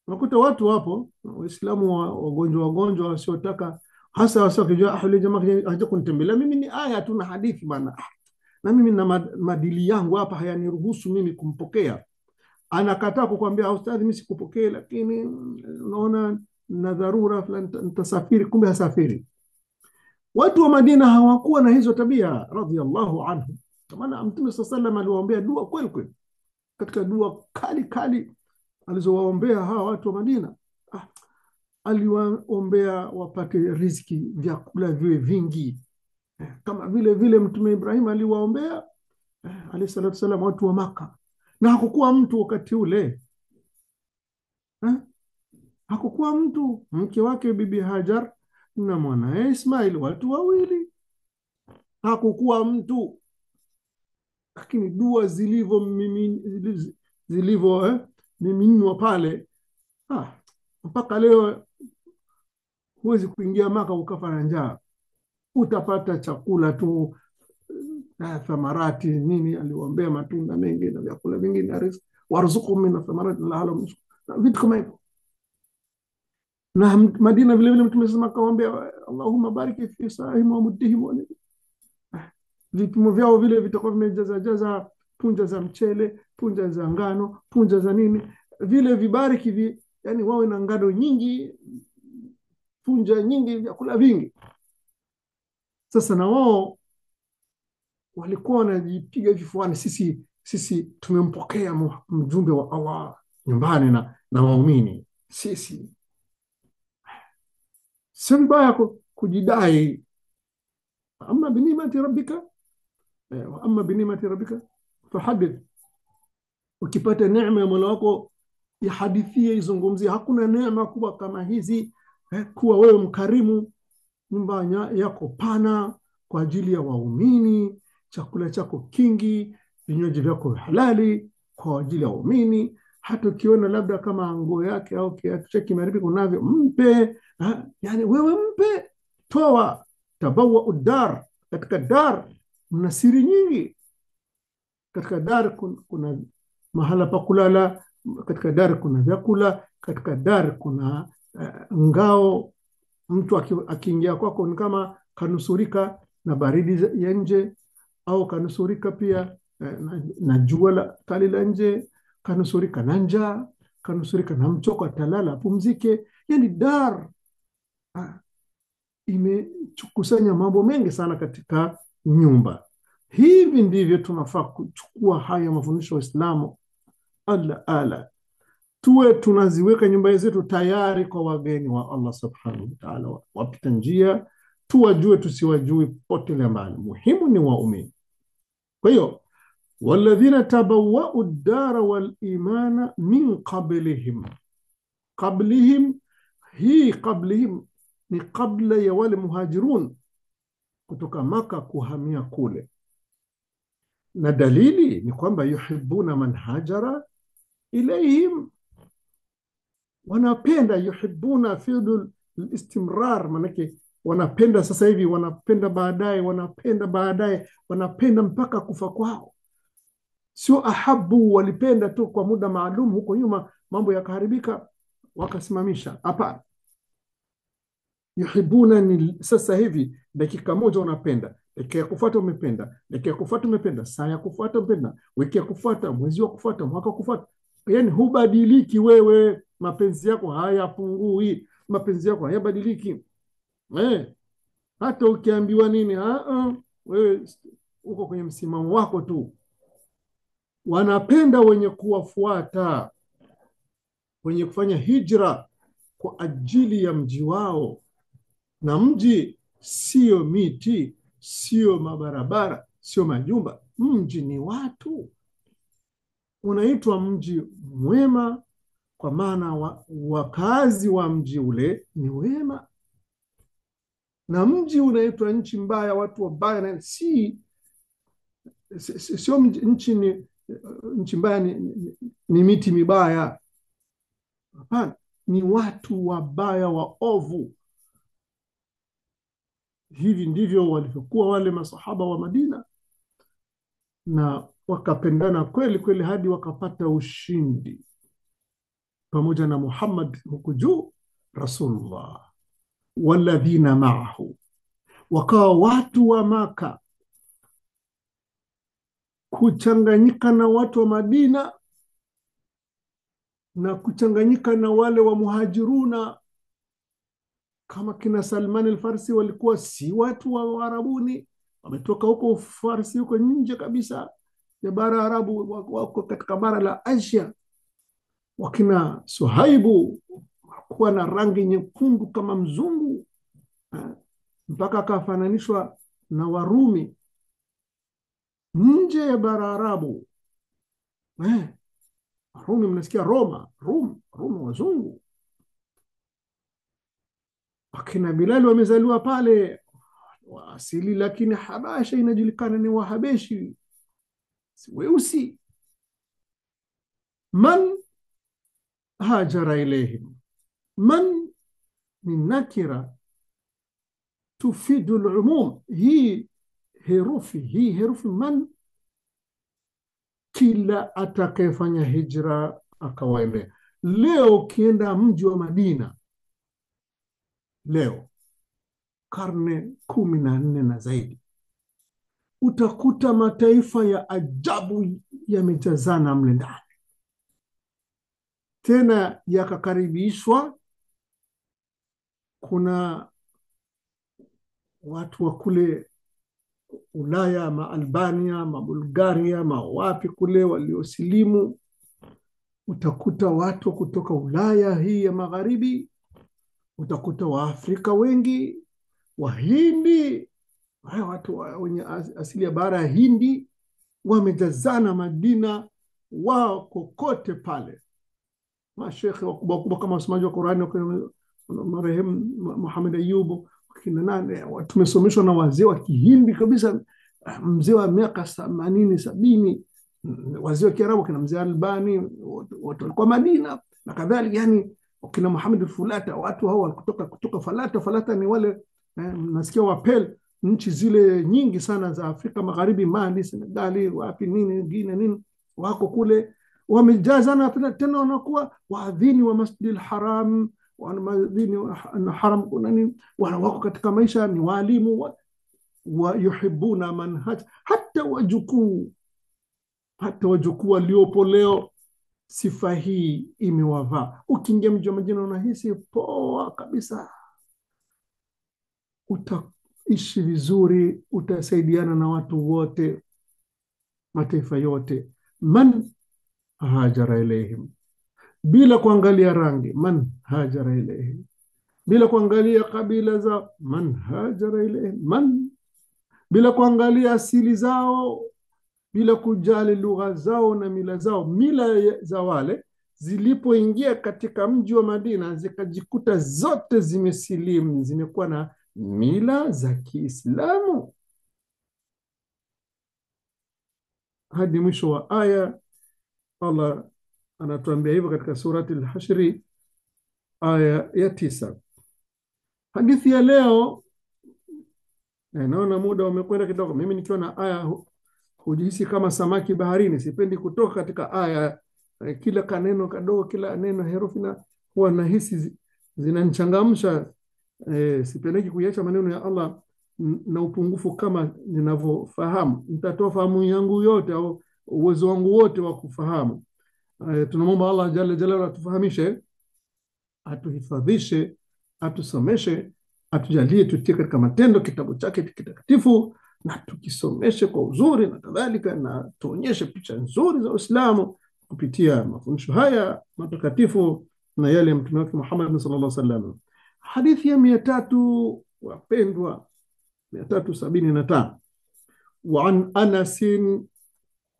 Unakuta watu wapo Waislamu wagonjwa wasiotaka, hasa wasiokijua yule jamaa haja kunitembelea mimi, ni aya tu na hadithi bana, na mimi na madili yangu hapa hayaniruhusu mimi kumpokea. Anakataa kukwambia ustadhi, mimi sikupokee, lakini unaona na dharura fulani nitasafiri, kumbe hasafiri. Watu wa Madina hawakuwa na hizo tabia radhiallahu anhu. Maana Mtume sallallahu aliwaombea dua kweli kweli, katika dua kali alizowaombea hawa watu wa Madina. Aliwaombea wapate riziki, vyakula viwe vingi, kama vile Mtume Ibrahim aliwaombea alayhi salatu wasallam watu wa Maka. Na hakukuwa mtu wakati ule, hakukuwa mtu, mke wake Bibi Hajar na mwanae Ismail, watu wawili. Hakukuwa mtu, lakini dua zilivyo miminwa pale, mpaka leo huwezi kuingia Maka ukafa na njaa. Utapata chakula tu, thamarati nini, aliombea matunda mengi na vyakula vingi na riziki, warzuqhum min thamarati la'allahum yashkurun, vitu kama hivyo. Na Madina vile vile Mtume sema kawaambia, Allahumma bariki fi sa'ihim wa muddihim, vipimo vyao vile vitakuwa vimejaza jaza punja za mchele, punja za ngano, punja za nini, vile vibariki yani wawe na ngano nyingi, punja nyingi, vyakula vingi. Sasa na wao walikuwa wanajipiga vifuani, sisi tumempokea mjumbe wa Allah nyumbani na waumini. Sisi sio vibaya kujidai, amma binimati rabbika fahadith. Ukipata neema ya Mola wako ihadithie, izungumzie. Hakuna neema kubwa kama hizi, kuwa wewe mkarimu, nyumba yako pana kwa ajili ya waumini, chakula chako kingi, vinywaji vyako halali kwa ajili ya waumini. Hata ukiona labda kama nguo yake au kiatu chake kimeharibika, unavyo mpe, yani wewe mpe, toa. Tabawa udar, katika dar mna siri nyingi. Katika dar kuna mahala pa kulala, katika dar kuna vyakula, katika dar kuna ngao. Mtu akiingia kwako ni kama kanusurika na baridi ya nje, au kanusurika pia na jua kali la nje, kanusurika na njaa, kanusurika na mchoko, atalala apumzike. Yani dar imekusanya mambo mengi sana katika nyumba. Hivi ndivyo tunafaa kuchukua haya mafundisho ya Uislamu. Ala tuwe tunaziweka nyumba zetu tayari kwa wageni wa Allah subhanahu wa ta'ala, wapita njia, tuwajue tusiwajue, potelea mbali, muhimu ni waumini. Kwa hiyo walladhina tabawwa'u ad-dara wal imana min qablihim, hii qablihim ni kabla ya wale muhajirun kutoka Maka kuhamia kule, na dalili ni kwamba yuhibbuna man hajara ilayhim, wanapenda. Yuhibbuna fi'lul istimrar, manake wanapenda sasa hivi, wanapenda baadaye, wanapenda mpaka kufa kwao. Sio ahabu, walipenda tu kwa muda maalum, huko nyuma mambo yakaharibika wakasimamisha. Hapana, yuhibbuna ni sasa hivi, dakika moja unapenda, dakika ya kufuata umependa, dakika ya kufuata umependa, saa ya kufuata umependa, wiki ya kufuata, mwezi wa kufuata, mwaka kufuata. Yani hubadiliki wewe, mapenzi yako hayapungui, mapenzi yako hayabadiliki. Hata ukiambiwa nini, wewe uko kwenye msimamo wako tu. Wanapenda wenye kuwafuata, wenye kufanya hijra kwa ajili ya mji wao. Na mji sio miti, sio mabarabara, sio majumba. Mji ni watu. Unaitwa mji mwema kwa maana wakazi wa mji ule ni wema. Na mji unaitwa nchi mbaya, watu wabaya, na sio nchi mbaya ni miti mibaya. Hapana, ni watu wabaya, waovu. Hivi ndivyo walivyokuwa wale masahaba wa Madina, na wakapendana kweli kweli hadi wakapata ushindi pamoja na Muhammad huku juu, Rasulullah walladhina ma'ahu. Wakawa watu wa Maka kuchanganyika na watu wa Madina na kuchanganyika na wale wa muhajiruna, kama kina Salman al-Farsi walikuwa si watu wa Arabuni, wametoka huko Farsi, huko nje kabisa ya bara Arabu, wako katika bara la Asia. Wakina Suhaibu kuwa na rangi nyekundu kama mzungu, mpaka akafananishwa na Warumi nje ya bara Arabu. Warumi, mnasikia Roma, Roma wazungu. Wakina Bilal wamezaliwa pale wa asili, lakini Habasha inajulikana ni Wahabeshi weusi. Man hajara ilayhim, man ni nakira tufidu al-umum. Hii herufi man kila atakayefanya hijra akawaendea. Leo ukienda mji wa Madina leo, karne 14 na zaidi, utakuta mataifa ya ajabu yamejazana mle ndani, tena yakakaribishwa. Kuna watu wa kule Ulaya, ma Albania, ma Bulgaria, ma wapi kule waliosilimu. Utakuta watu kutoka Ulaya hii ya magharibi, utakuta Waafrika wengi, Wahindi, watu wenye asili ya bara ya Hindi wamejazana Madina, wao kokote pale. Mashekhe wakubwa wakubwa kama wasomaji wa Qur'ani marehemu Muhammad Ayubu, kina nane, tumesomeshwa na wazee wa Kihindi kabisa, mzee wa miaka 80 70, wazee wa Kiarabu kina mzee Albani, watu walikuwa Madina na kadhalika. Yani kina Muhammad Fulata, watu hao kutoka Falata ni wale nasikia Wapel, nchi zile nyingi sana za Afrika Magharibi, Mali, Senegali, wapi nini, wako kule wamejazana. Tena wanakuwa waadhini wa Masjidil Haram, waadhini na haram, wako katika maisha, ni walimu wa yuhibbuna manhaj. Hata wajukuu waliopo leo, sifa hii imewavaa. Ukiingia mji wa Madina unahisi poa kabisa, utaishi vizuri, utasaidiana na watu wote, mataifa yote. Man hajara ilayhim, bila kuangalia rangi, man hajara ilayhim, bila kuangalia kabila za, man hajara ilayhim, bila kuangalia asili zao, bila kujali lugha zao na mila zao. Mila za wale zilipoingia katika mji wa Madina zikajikuta zote zimesilimu, zimekuwa na mila za Kiislamu. Hadi mwisho wa aya Allah anatuambia hivyo katika surati Al-Hashri aya ya 9. Hadithi ya leo, naona muda umekwenda kidogo. Mimi nikiwa na aya hujihisi kama samaki baharini, sipendi kutoka katika aya. Kila kaneno kadogo, kila neno herufi na huwa nahisi zinanichangamsha. Sipendi kuiacha maneno ya Allah na upungufu kama ninavyofahamu. Nitatoa fahamu yangu yote au uwezo wangu wote wa kufahamu. Tunamwomba Allah jalla jalaluhu atufahamishe, atuhifadhishe, atusomeshe, atujalie tutie katika matendo kitabu chake kitakatifu, na tukisomeshe kwa uzuri na kadhalika, na tuonyeshe picha nzuri za Uislamu kupitia mafundisho haya matakatifu na yale ya Mtume wake Muhammad sallallahu alaihi wasallam. Hadithi ya 300 wapendwa, 375. Wa an Anas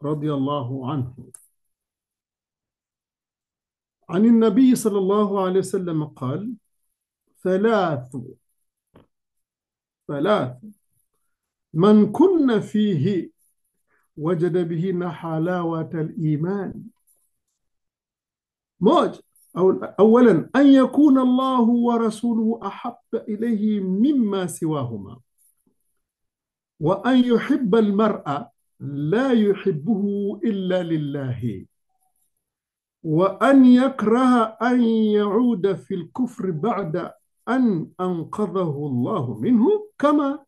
radiyallahu anhu عن النبي صلى الله عليه وسلم قال: ثلاث من كن فيه وجد بهن حلاوة الإيمان. أولا أن يكون الله ورسوله أحب إليه مما سواهما، وأن يحب المرء لا يحبه إلا لله، وأن يكره أن يعود في الكفر بعد أن أنقذه الله منه، كما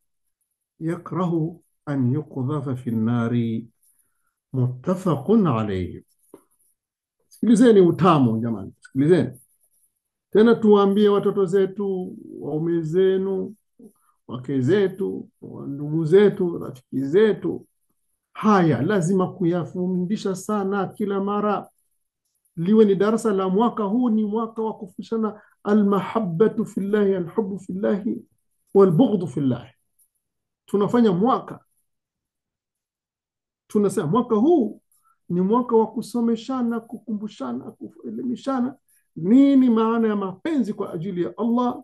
يكره أن يقذف في النار. متفق عليه. Sikilizeni utamu jamani, sikilizeni. Tena tuwaambie watoto zetu, waume zenu, wake zetu, ndugu zetu, rafiki zetu. Haya lazima kuyafundisha sana kila mara. Liwe ni darasa la mwaka huu, ni mwaka wa kufundishana almahabbatu fillahi, alhubbu fillahi, walbughdhu fillahi. Tunafanya mwaka, tunasema mwaka huu ni mwaka wa kusomeshana, kukumbushana, kuelimishana nini maana ya mapenzi kwa ajili ya Allah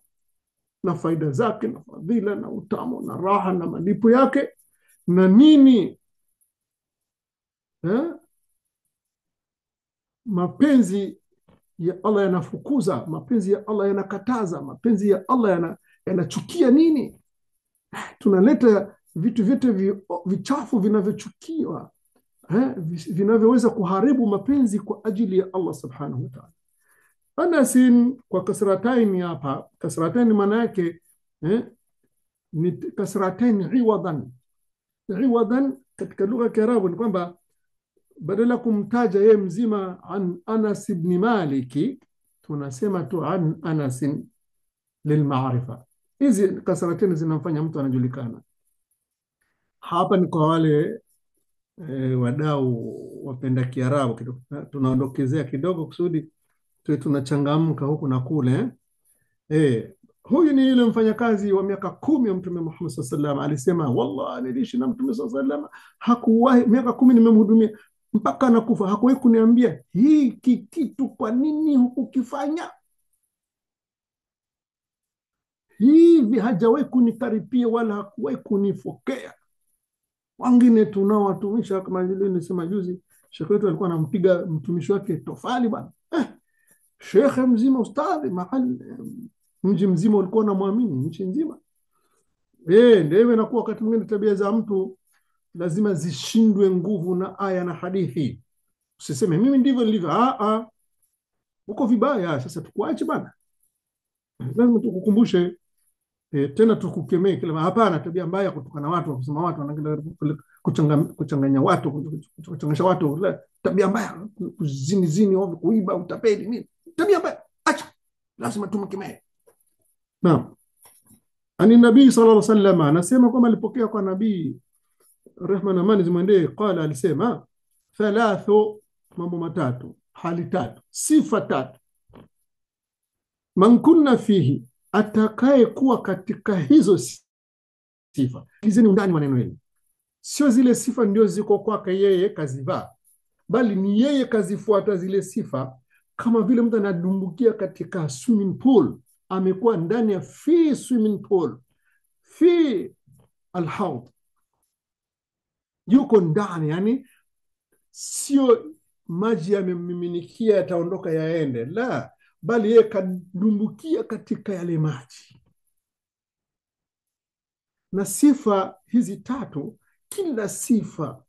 na faida zake na fadhila na utamu na raha na malipo yake, na nini mapenzi ya Allah yanafukuza, mapenzi ya Allah yanakataza, mapenzi ya Allah yanachukia nini. Tunaleta vitu vyote vichafu vinavyochukiwa, vinavyoweza kuharibu mapenzi kwa ajili ya Allah subhanahu wa ta'ala. Anasin kwa kasratain hapa, kasratain maana yake ni kasratain iwadan. Iwadan katika lugha ya Kiarabu ni kwamba badala kumtaja yeye mzima an Anas ibn Maliki, tunasema tu an Anas lilmaarifa. Hizi kasratain zinamfanya mtu anajulikana. Hapa ni kwa wale wadau wapenda Kiarabu kidogo, tunaondokezea kidogo kusudi tunachangamka huku na kule. Huyu ni yule mfanyakazi wa miaka 10 ya Mtume Muhammad sallallahu alaihi wasallam, alisema wallahi niliishi na Mtume sallallahu alaihi wasallam, hakuwahi miaka 10 nimemhudumia mpaka anakufa, hakuwahi kuniambia hiki kitu kwa nini hukukifanya hivi, hajawahi kunikaripia wala hakuwahi kunifokea. Wengine tunao watumishi kama vile nilisema juzi, shekhe wetu alikuwa anampiga mtumishi wake tofali bwana. Shekhe mzima, ustadhi, mahali mji mzima ulikuwa unamwamini, nchi nzima. Ndio inakuwa wakati mwingine tabia za mtu lazima zishindwe nguvu na aya na hadithi. Usiseme mimi ndivyo nilivyo. Uko vibaya, sasa tukuache bwana. Lazima tukukumbushe, tena tukukemee kila hapana, tabia mbaya kutukana watu, kusema watu wanaangalia, kuchanganya watu, kuchanganisha watu, tabia mbaya, kuzini ovyo, kuiba, utapeli, nini, tabia mbaya, acha, lazima tumkemee. Naam. Ani nabii sallallahu alaihi wasallam anasema kwamba alipokea kwa nabii rehma na amani zimwendee, qala, alisema thalathu, mambo matatu, hali tatu, sifa tatu, man kunna fihi, atakaye kuwa katika hizo sifa. Kizeni undani maneno hili, sio zile sifa ndio ziko kwake yeye kazivaa, bali ni yeye kazifuata zile sifa. Kama vile mtu anadumbukia katika swimming pool, amekuwa ndani ya fi swimming pool, fi alhaud, yuko ndani, yani sio maji yamemiminikia yataondoka yaende, la, bali yeye kadumbukia katika yale maji. Na sifa hizi tatu, kila sifa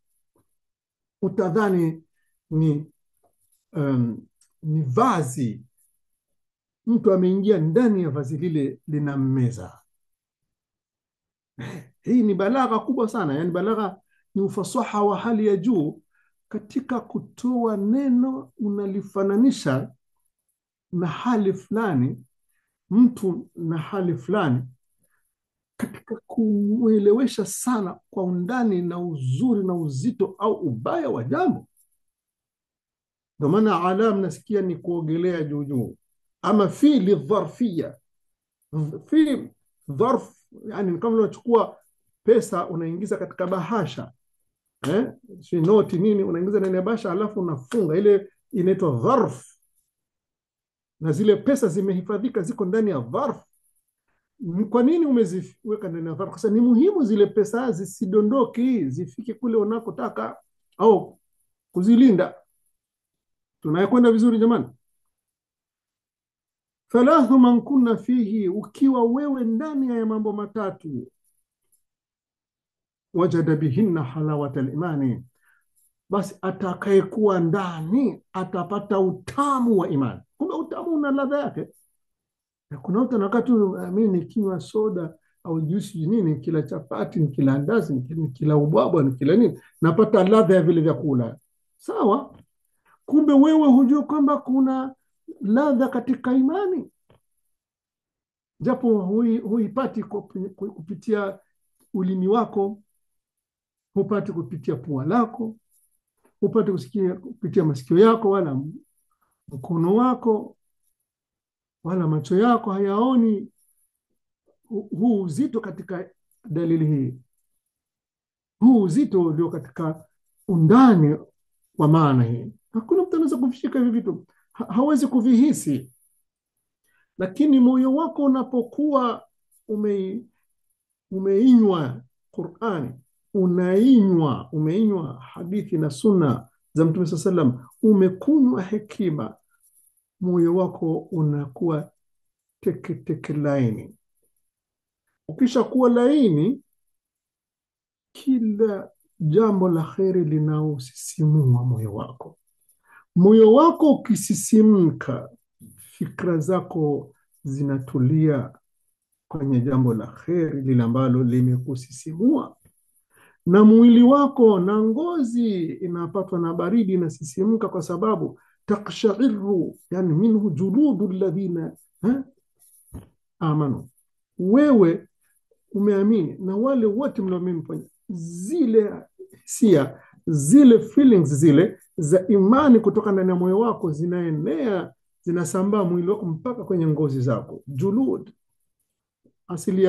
utadhani ni vazi, mtu ameingia ndani ya vazi lile linammeza. Hii ni balagha kubwa sana, yani balagha ni ufasaha wa hali ya juu katika kutoa neno unalifananisha na hali fulani, mtu na hali fulani, katika kumuelewesha sana kwa undani na uzuri na uzito au ubaya wa jambo. Ndio maana alam nasikia ni kuogelea juu juu. Ama fi lidharfia, fi dharf, yani kama unachukua pesa unaingiza katika bahasha, si noti nini, unaingiza ndani ya bahasha alafu unafunga, ile inaitwa dharf, na zile pesa zimehifadhika ziko ndani ya dharf. Kwa nini umeziweka ndani ya dharf? Kwa sababu ni muhimu zile pesa zisidondoki, zifike kule unakotaka au kuzilinda. Tunayekwenda vizuri jamani? Thalathu man kunna fihi, ukiwa wewe ndani ya mambo matatu, wajada bihinna halawata al-imani, basi atakayekuwa ndani atapata utamu wa imani. Kumbe utamu una ladha yake. Kuna watu wakati mimi nikinywa soda au juisi nini, kila chapati, nikila andazi, nikila ubwabwa, nikila nini, napata ladha ya vile vyakula. Sawa? Kumbe wewe hujua kwamba kuna ladha katika imani, japo huipati kupitia ulimi wako, hupati kupitia pua lako, hupati kusikia kupitia masikio yako, wala mkono wako, wala macho yako hayaoni huu uzito katika dalili hii. Huu uzito ndio katika undani wa maana hii. Hakuna mtu anaweza kuvishika hivi vitu, hawezi kuvihisi. Lakini moyo wako unapokuwa umeinywa Qur'ani, umeinywa hadithi na sunna za Mtume sallallahu alaihi wasallam, umekunywa hekima, moyo wako unakuwa teke laini. Ukisha kuwa laini, kila jambo la kheri linaosisimua moyo wako. Moyo wako ukisisimka, fikra zako zinatulia kwenye jambo la kheri lile ambalo limekusisimua, na mwili wako na ngozi inapatwa na baridi, inasisimka, kwa sababu takshairu, yani minhu juludu alladhina amanu, wewe umeamini na wale wote mnaoamini, zile hisia, zile feelings zile za imani kutoka ndani ya moyo wako zinaenea, zinasambaa mwili wako mpaka kwenye ngozi zako. Julud, asili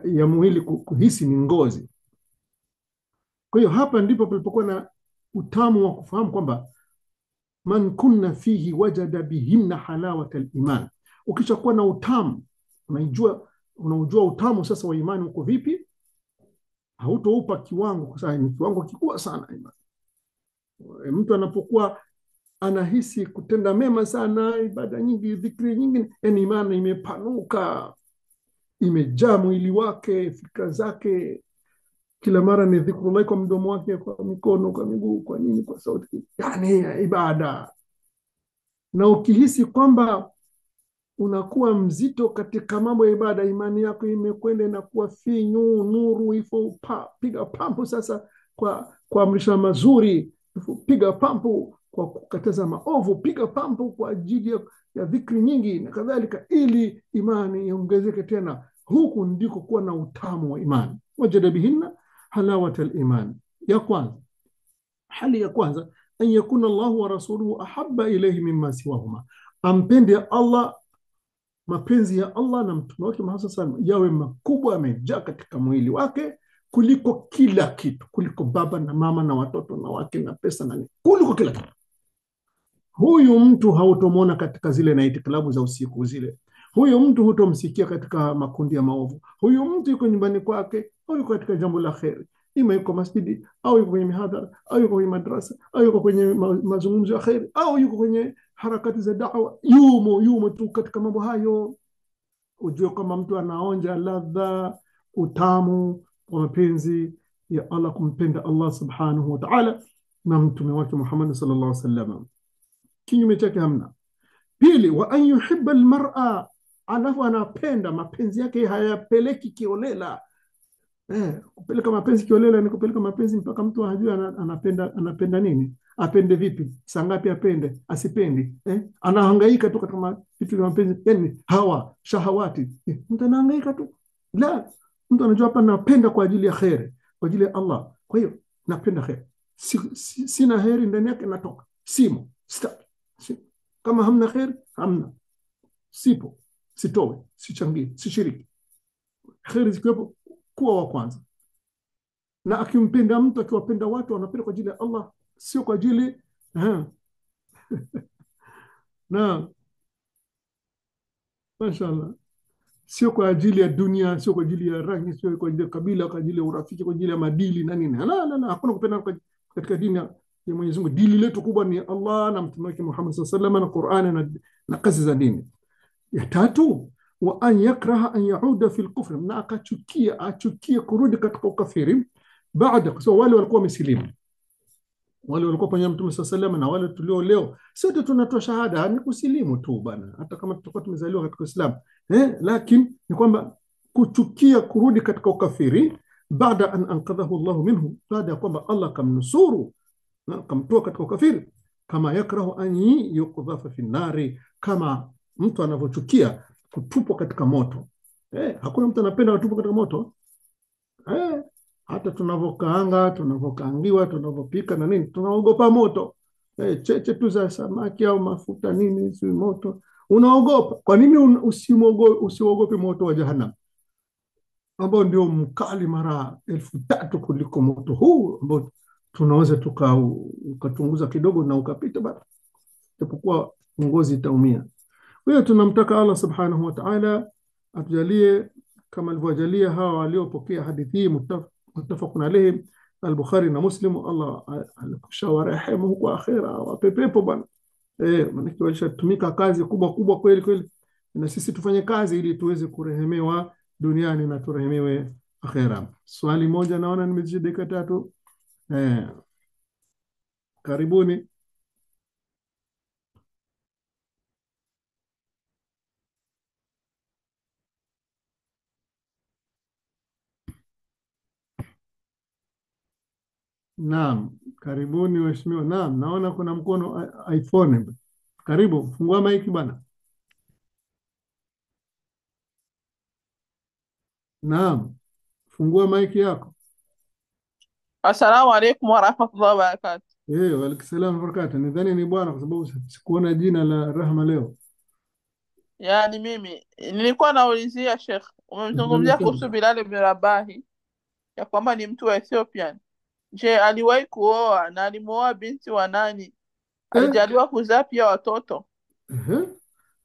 ya mwili kuhisi ni ngozi. Kwa hiyo hapa ndipo palipokuwa na utamu wa kufahamu kwamba man kunna fihi wajada bihinna halawata al-iman. Ukishakuwa na utamu, unaujua utamu sasa wa imani uko vipi, hautoupa kiwango, kwa sababu ni kiwango kikubwa sana imani. Mtu anapokuwa anahisi kutenda mema sana, ibada nyingi, dhikri nyingi, yani imani imepanuka, imejaa mwili wake, fikra zake, kila mara ni dhikrullah kwa mdomo wake, kwa mikono, kwa miguu, kwa nini, kwa sauti, yani ibada. Na ukihisi kwamba unakuwa mzito katika mambo ya ibada, imani yako imekwenda na kuwa finyu, nuru ifo, piga pampu sasa kwa amrisha mazuri, piga pampu kwa kukataza maovu, piga pampu kwa ajili ya dhikri nyingi na kadhalika, ili imani iongezeke tena. Huku ndiko kuwa na utamu wa imani. Wajada bihinna halawata al-iman. Ya kwanza, hali ya kwanza, an yakuna Allah wa rasuluhu ahabba ilayhi mimma siwahuma, ampende Allah, mapenzi ya Allah na mtume wake Muhammad sallallahu alaihi wasallam yawe makubwa, yamejaa katika mwili wake kuliko kila kitu, kuliko baba na mama na watoto na wake na pesa na nini, kuliko kila kitu. Huyu mtu hautomwona katika zile night club za usiku zile. Huyu mtu hutomsikia katika makundi ya maovu. Huyu mtu yuko nyumbani kwake, au yuko katika jambo la kheri, ima yuko masjidi, au yuko kwenye mihadhara, au yuko kwenye madrasa, au yuko kwenye mazungumzo ya kheri, au yuko kwenye harakati za da'wa, yumo tu katika mambo hayo. Ujue kama mtu anaonja ladha, utamu wa mapenzi ya Allah, kumpenda Allah subhanahu wa ta'ala na mtume wake Muhammad sallallahu alaihi wasallam. Kinyume chake hamna. Pili, wa an yuhibba almar'a, alafu anapenda, mapenzi yake hayapeleki kiolela. Kupeleka mapenzi kiolela ni kupeleka mapenzi mpaka mtu hajui anapenda nini, apende vipi, saa ngapi apende, asipendi, anahangaika tu katika vitu vya mapenzi, yani hawa shahawati, mtu anahangaika tu. La, mtu anajua hapa napenda kwa ajili ya khair, kwa ajili ya Allah, kwa hiyo napenda khair, sina heri ndani yake, natoka, simo, stop. Kama hamna khair, hamna, sipo, sitowe, sichangie, sishiriki. Khair zikiwepo, kuwa wa kwanza. Na akimpenda mtu, akiwapenda watu, anapenda kwa ajili ya Allah, sio kwa ajili na mashallah, sio kwa ajili ya dunia, sio kwa ajili ya rangi, sio kwa ajili ya kabila, kwa ajili ya urafiki, kwa ajili ya madili na nini. La, hakuna kupenda katika dini ya Mwenyezi Mungu. Dili letu kubwa ni Allah na mtume wake Muhammad sallallahu alaihi wasallam na Qur'ani na kazi za dini. Ya tatu, wa an yakraha an yauda fi al-kufr, na achukie kurudi katika ukafiri baada, kwa sababu wale walikuwa wamesilimu, wale walikuwa pamoja na Mtume sallallahu alaihi wasallam, na wale tulio leo sote tunatoa shahada ni kusilimu tu bana, hata kama tutakuwa tumezaliwa katika Uislamu, lakini ni kwamba kuchukia kurudi katika ukafiri baada an anqadhahu Allah minhu, baada ya kwamba Allah kamnusuru na kamtoa katika ukafiri. Kama yakrahu an yuqdhafa fi nari, kama mtu anavyochukia kutupwa katika moto. Hakuna mtu anapenda kutupwa katika moto. Hata tunavokaanga, tunavokaangiwa, tunavopika na nini, tunaogopa moto. Cheche tu za samaki au mafuta nini, si moto unaogopa. Kwa nini usiogope moto wa jahannam, ambao ndio mkali mara 1000 kuliko moto huu ambao tunaweza ukatunguza kidogo na ukapita basi, japokuwa ngozi itaumia. Kwa hiyo tunamtaka Allah subhanahu wa ta'ala atujalie kama alivyojalia hawa waliopokea hadithi hii muttafaqun alayhi al-Bukhari na Muslim. Allah alishawarehemu huko akhera, wape pepo bwana. Maana walishatumika kazi kubwa kweli, na sisi tufanye kazi ili tuweze kurehemewa duniani na turehemewe Akhera. Swali moja naona nimezidi dakika 3. Eh, karibuni. Naam, karibuni waheshimiwa. Naam, naona kuna mkono iPhone. Karibu, fungua maiki bwana. Naam, fungua maiki yako.
Assalamu alaikum warahmatullahi wabarakatuh.
Wa alaikum salaam wa barakatuh. Nidhani ni bwana kwa sababu sikuona jina la Rahma leo.
Yaani mimi nilikuwa naulizia Sheikh, umemzungumzia
Nimesema.
kuhusu Bilal ibn Rabahi ya kwamba ni mtu wa Ethiopian. Je, aliwahi kuoa na alimuoa binti wa nani?
Eh,
Alijaliwa kuzaa pia watoto?
ehe.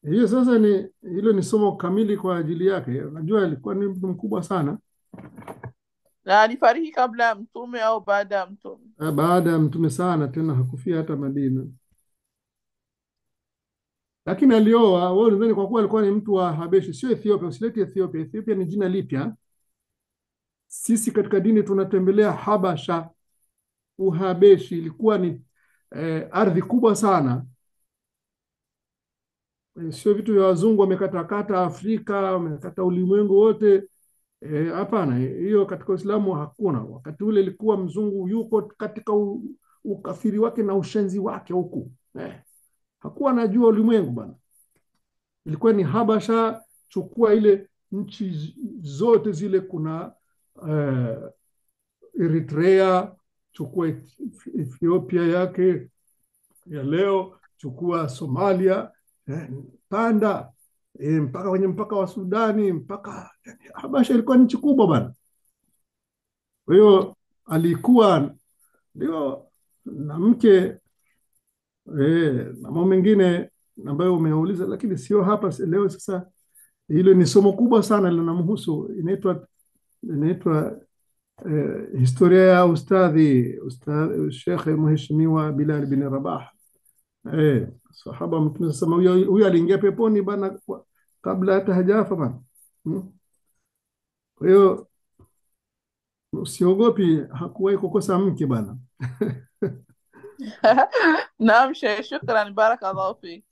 Hiyo sasa hilo ni somo kamili kwa ajili yake. Najua alikuwa ni mtu mkubwa sana.
Na alifariki kabla ya mtume au baada ya mtume?
Baada ya mtume sana, tena hakufia hata Madina. Lakini alioa. Wewe unadhani kwa kuwa alikuwa ni mtu wa Habeshi, sio Ethiopia, usilete Ethiopia. Ethiopia ni jina lipya. Sisi katika dini tunatembelea Habasha. Uhabeshi ilikuwa ni ardhi kubwa sana. Sio vitu vya wazungu wamekatakata Afrika, wamekata ulimwengu wote. Hapana, hiyo katika Uislamu hakuna. Wakati ule ilikuwa mzungu yuko katika ukafiri wake na ushenzi wake huku. Hakuwa anajua ulimwengu bana. Ilikuwa ni Habasha. Chukua ile nchi zote zile, kuna Eritrea, chukua Ethiopia yake ya leo, chukua Somalia, panda mpaka kwenye mpaka wa Sudani, mpaka Habasha ilikuwa nchi kubwa bana. Kwa hiyo alikuwa ndio na mke na mambo mengine ambayo umeuliza, lakini sio hapa leo. Sasa hilo ni somo kubwa sana linamhusu, inaitwa historia ya ustadhi Sheikh Mheshimiwa Bilal bin Rabah. Sahaba Mtume sasa, huyo aliingia peponi bana kabla hata hajafa bana. Kwa hiyo usiogopi, hakuwahi kukosa mke bana.
Naam Sheikh, shukran, barakallahu fik.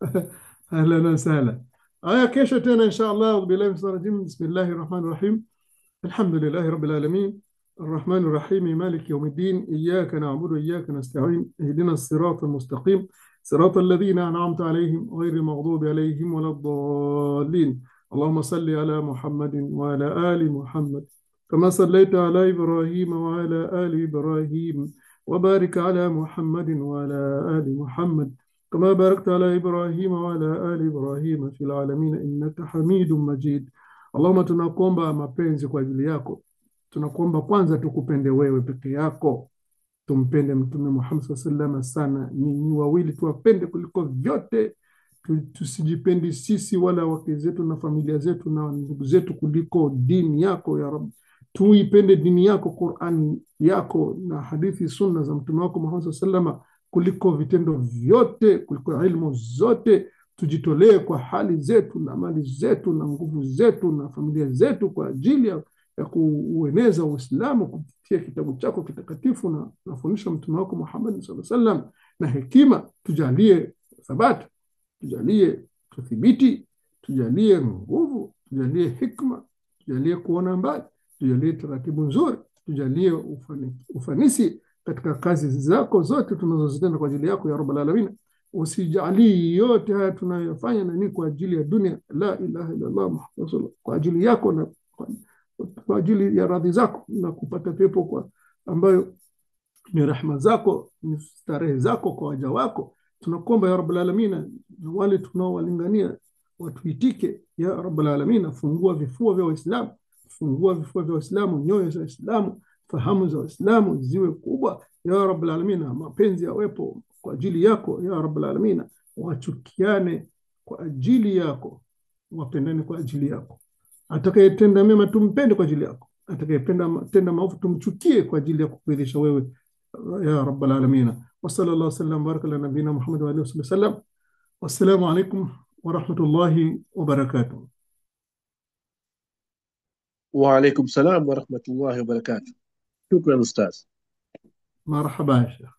Ahlan wa sahlan. Haya, kesho tena insha Allah. Billahi minash shaitanir rajim. Bismillahir rahmanir rahim. Alhamdulillahi rabbil alamin. الرحمن الرحيم مالك يوم الدين إياك نعبد وإياك نستعين اهدنا الصراط المستقيم صراط الذين أنعمت عليهم غير المغضوب عليهم ولا الضالين. اللهم صل على محمد وعلى آل محمد كما صليت على إبراهيم وعلى آل إبراهيم وبارك على محمد وعلى آل محمد كما باركت على إبراهيم وعلى آل إبراهيم في العالمين إنك حميد مجيد. اللهم tunakuomba mapenzi kwa ajili yako. Tunakuomba kwanza tukupende wewe peke yako, tumpende Mtume Muhammad sallallahu alaihi wasallam sana. Nyinyi wawili tuwapende kuliko vyote. Tusijipendi sisi wala wake zetu na familia zetu na ndugu zetu kuliko dini yako ya Rabbi. Tuipende dini yako, Qur'an yako na hadithi sunna za Mtume wako Muhammad sallallahu alaihi wasallam kuliko vitendo vyote, kuliko ilmu zote. Tujitolee kwa hali zetu na mali zetu na nguvu zetu na familia zetu kwa ajili ya kueneza Uislamu kupitia kitabu chako kitakatifu na mafundisho Mtume wako Muhammad sallallahu alaihi wasallam. Na hekima tujalie thabati, tujalie tuthibiti, tujalie nguvu, tujalie hikma, tujalie kuona mbali, tujalie taratibu nzuri, tujalie ufanisi katika kazi zako zote tunazozitenda kwa ajili yako ya Rabbul Alamin. Usijalie yote haya tunayofanya na ni kwa ajili ya dunia. La ilaha illa Allah Muhammad rasulullah, kwa ajili yako na kwa ajili ya radhi zako na kupata pepo kwa ambayo ni rehema zako, ni starehe zako kwa waja wako. Tunakuomba ya Rabbul Alamin, na wale tunaowalingania watuitike ya Rabbul Alamin. Fungua vifua vya Waislamu, fungua vifua vya Waislamu, nyoyo za Waislamu, fahamu za Waislamu ziwe kubwa ya Rabbul Alamin. Mapenzi yawepo kwa ajili yako ya Rabbul Alamin. Wachukiane kwa ajili yako, wapendane kwa ajili yako. Atakayetenda mema tumpende kwa ajili yako, atakayetenda maovu tumchukie kwa ajili ya kukuridhisha wewe ya Rabbal Alamin. Wa sallallahu wasallam baraka ala nabina Muhammad wa alihi wasallam. Wassalamu alaikum wa rahmatullahi wa barakatuh.
وعليكم السلام ورحمة الله وبركاته. شكرا أستاذ.
مرحبا يا شيخ.